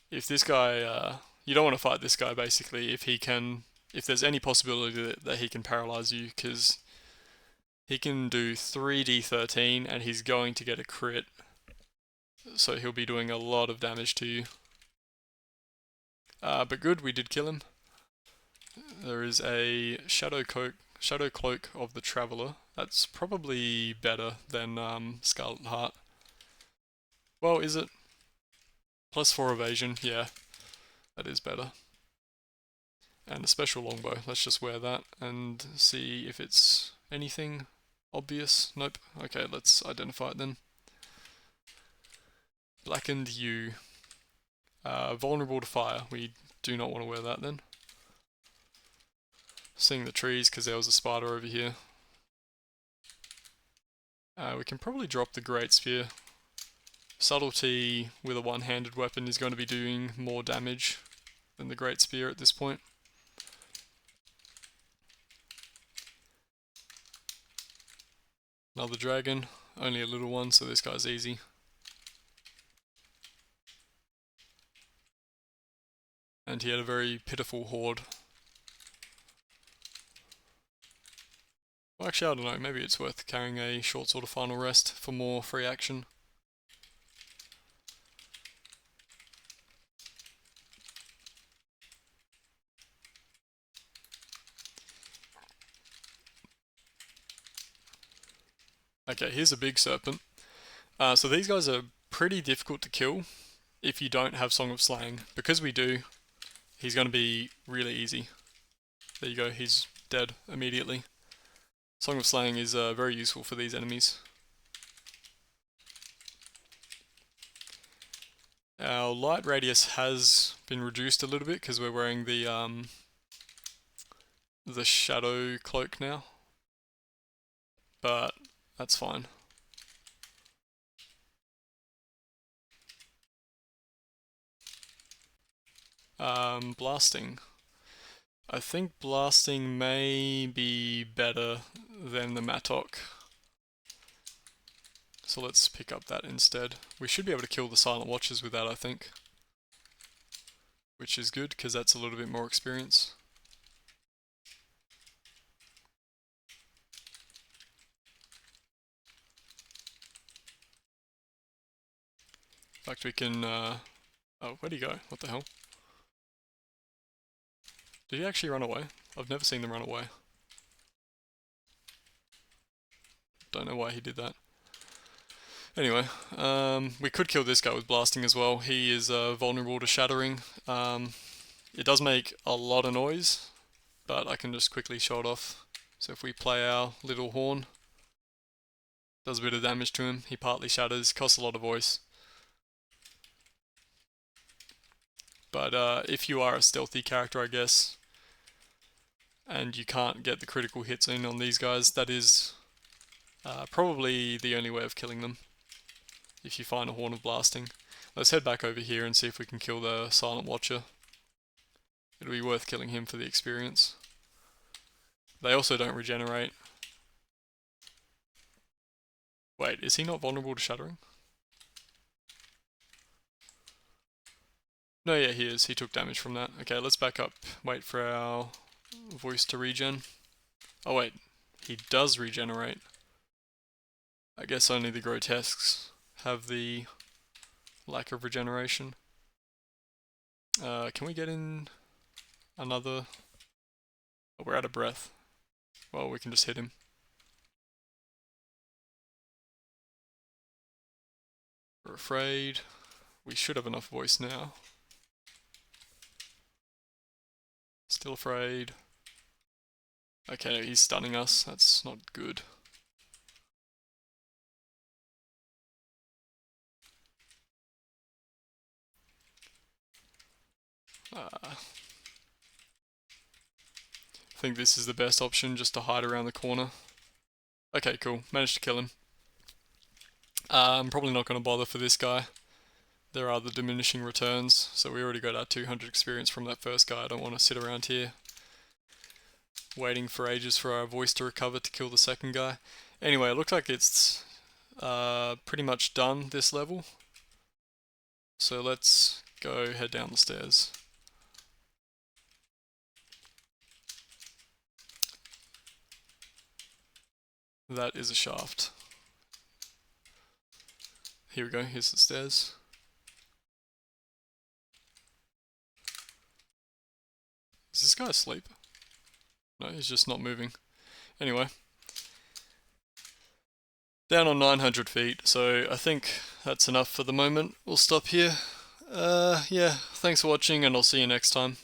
If this guy, you don't want to fight this guy basically if there's any possibility that he can paralyze you, because he can do 3d13 and he's going to get a crit. So he'll be doing a lot of damage to you. But good, we did kill him. There is a Shadow Cloak of the Traveller. That's probably better than Scarlet Heart. Well, is it? Plus 4 evasion, yeah. That is better. And a special longbow. Let's just wear that and see if it's anything obvious. Nope. Okay, let's identify it then. Blackened yew. Vulnerable to fire. We do not want to wear that then. Seeing the trees because there was a spider over here. We can probably drop the Great Spear. Subtlety with a one-handed weapon is going to be doing more damage than the Great Spear at this point. Another dragon, only a little one, so this guy's easy. And he had a very pitiful horde. Well, actually, I don't know, maybe it's worth carrying a short sword of Final Rest for more free action. Okay, here's a big serpent. So these guys are pretty difficult to kill if you don't have Song of Slaying. Because we do, he's going to be really easy. There you go, he's dead immediately. Song of Slaying is very useful for these enemies. Our light radius has been reduced a little bit because we're wearing the shadow cloak now. But that's fine. Blasting. I think blasting may be better than the Matok. So let's pick up that instead. We should be able to kill the Silent Watchers with that, I think. Which is good, because that's a little bit more experience. In fact, we can... oh, where'd he go? What the hell? Did he actually run away? I've never seen them run away. Don't know why he did that. Anyway, we could kill this guy with blasting as well. He is vulnerable to shattering. It does make a lot of noise, but I can just quickly show it off. So if we play our little horn, does a bit of damage to him. He partly shatters, costs a lot of voice. But if you are a stealthy character, I guess, and you can't get the critical hits in on these guys, that is probably the only way of killing them, if you find a Horn of Blasting. Let's head back over here and see if we can kill the Silent Watcher. It'll be worth killing him for the experience. They also don't regenerate. Wait, is he not vulnerable to shattering? No, yeah, he is. He took damage from that. Okay, let's back up. Wait for our voice to regen. Oh wait, he does regenerate. I guess only the grotesques have the lack of regeneration. Can we get in another? Oh, we're out of breath. Well, we can just hit him. We're afraid. We should have enough voice now. Still afraid. Okay, he's stunning us. That's not good. I think this is the best option, just to hide around the corner. Okay, cool. Managed to kill him. I'm probably not going to bother for this guy. There are the diminishing returns, so we already got our 200 experience from that first guy. I don't want to sit around here waiting for ages for our voice to recover to kill the second guy. Anyway, it looks like it's pretty much done this level. So let's go head down the stairs. That is a shaft. Here we go, here's the stairs. Is this guy asleep? No, he's just not moving. Anyway. Down on 900 feet, so I think that's enough for the moment. We'll stop here. Yeah, thanks for watching and I'll see you next time.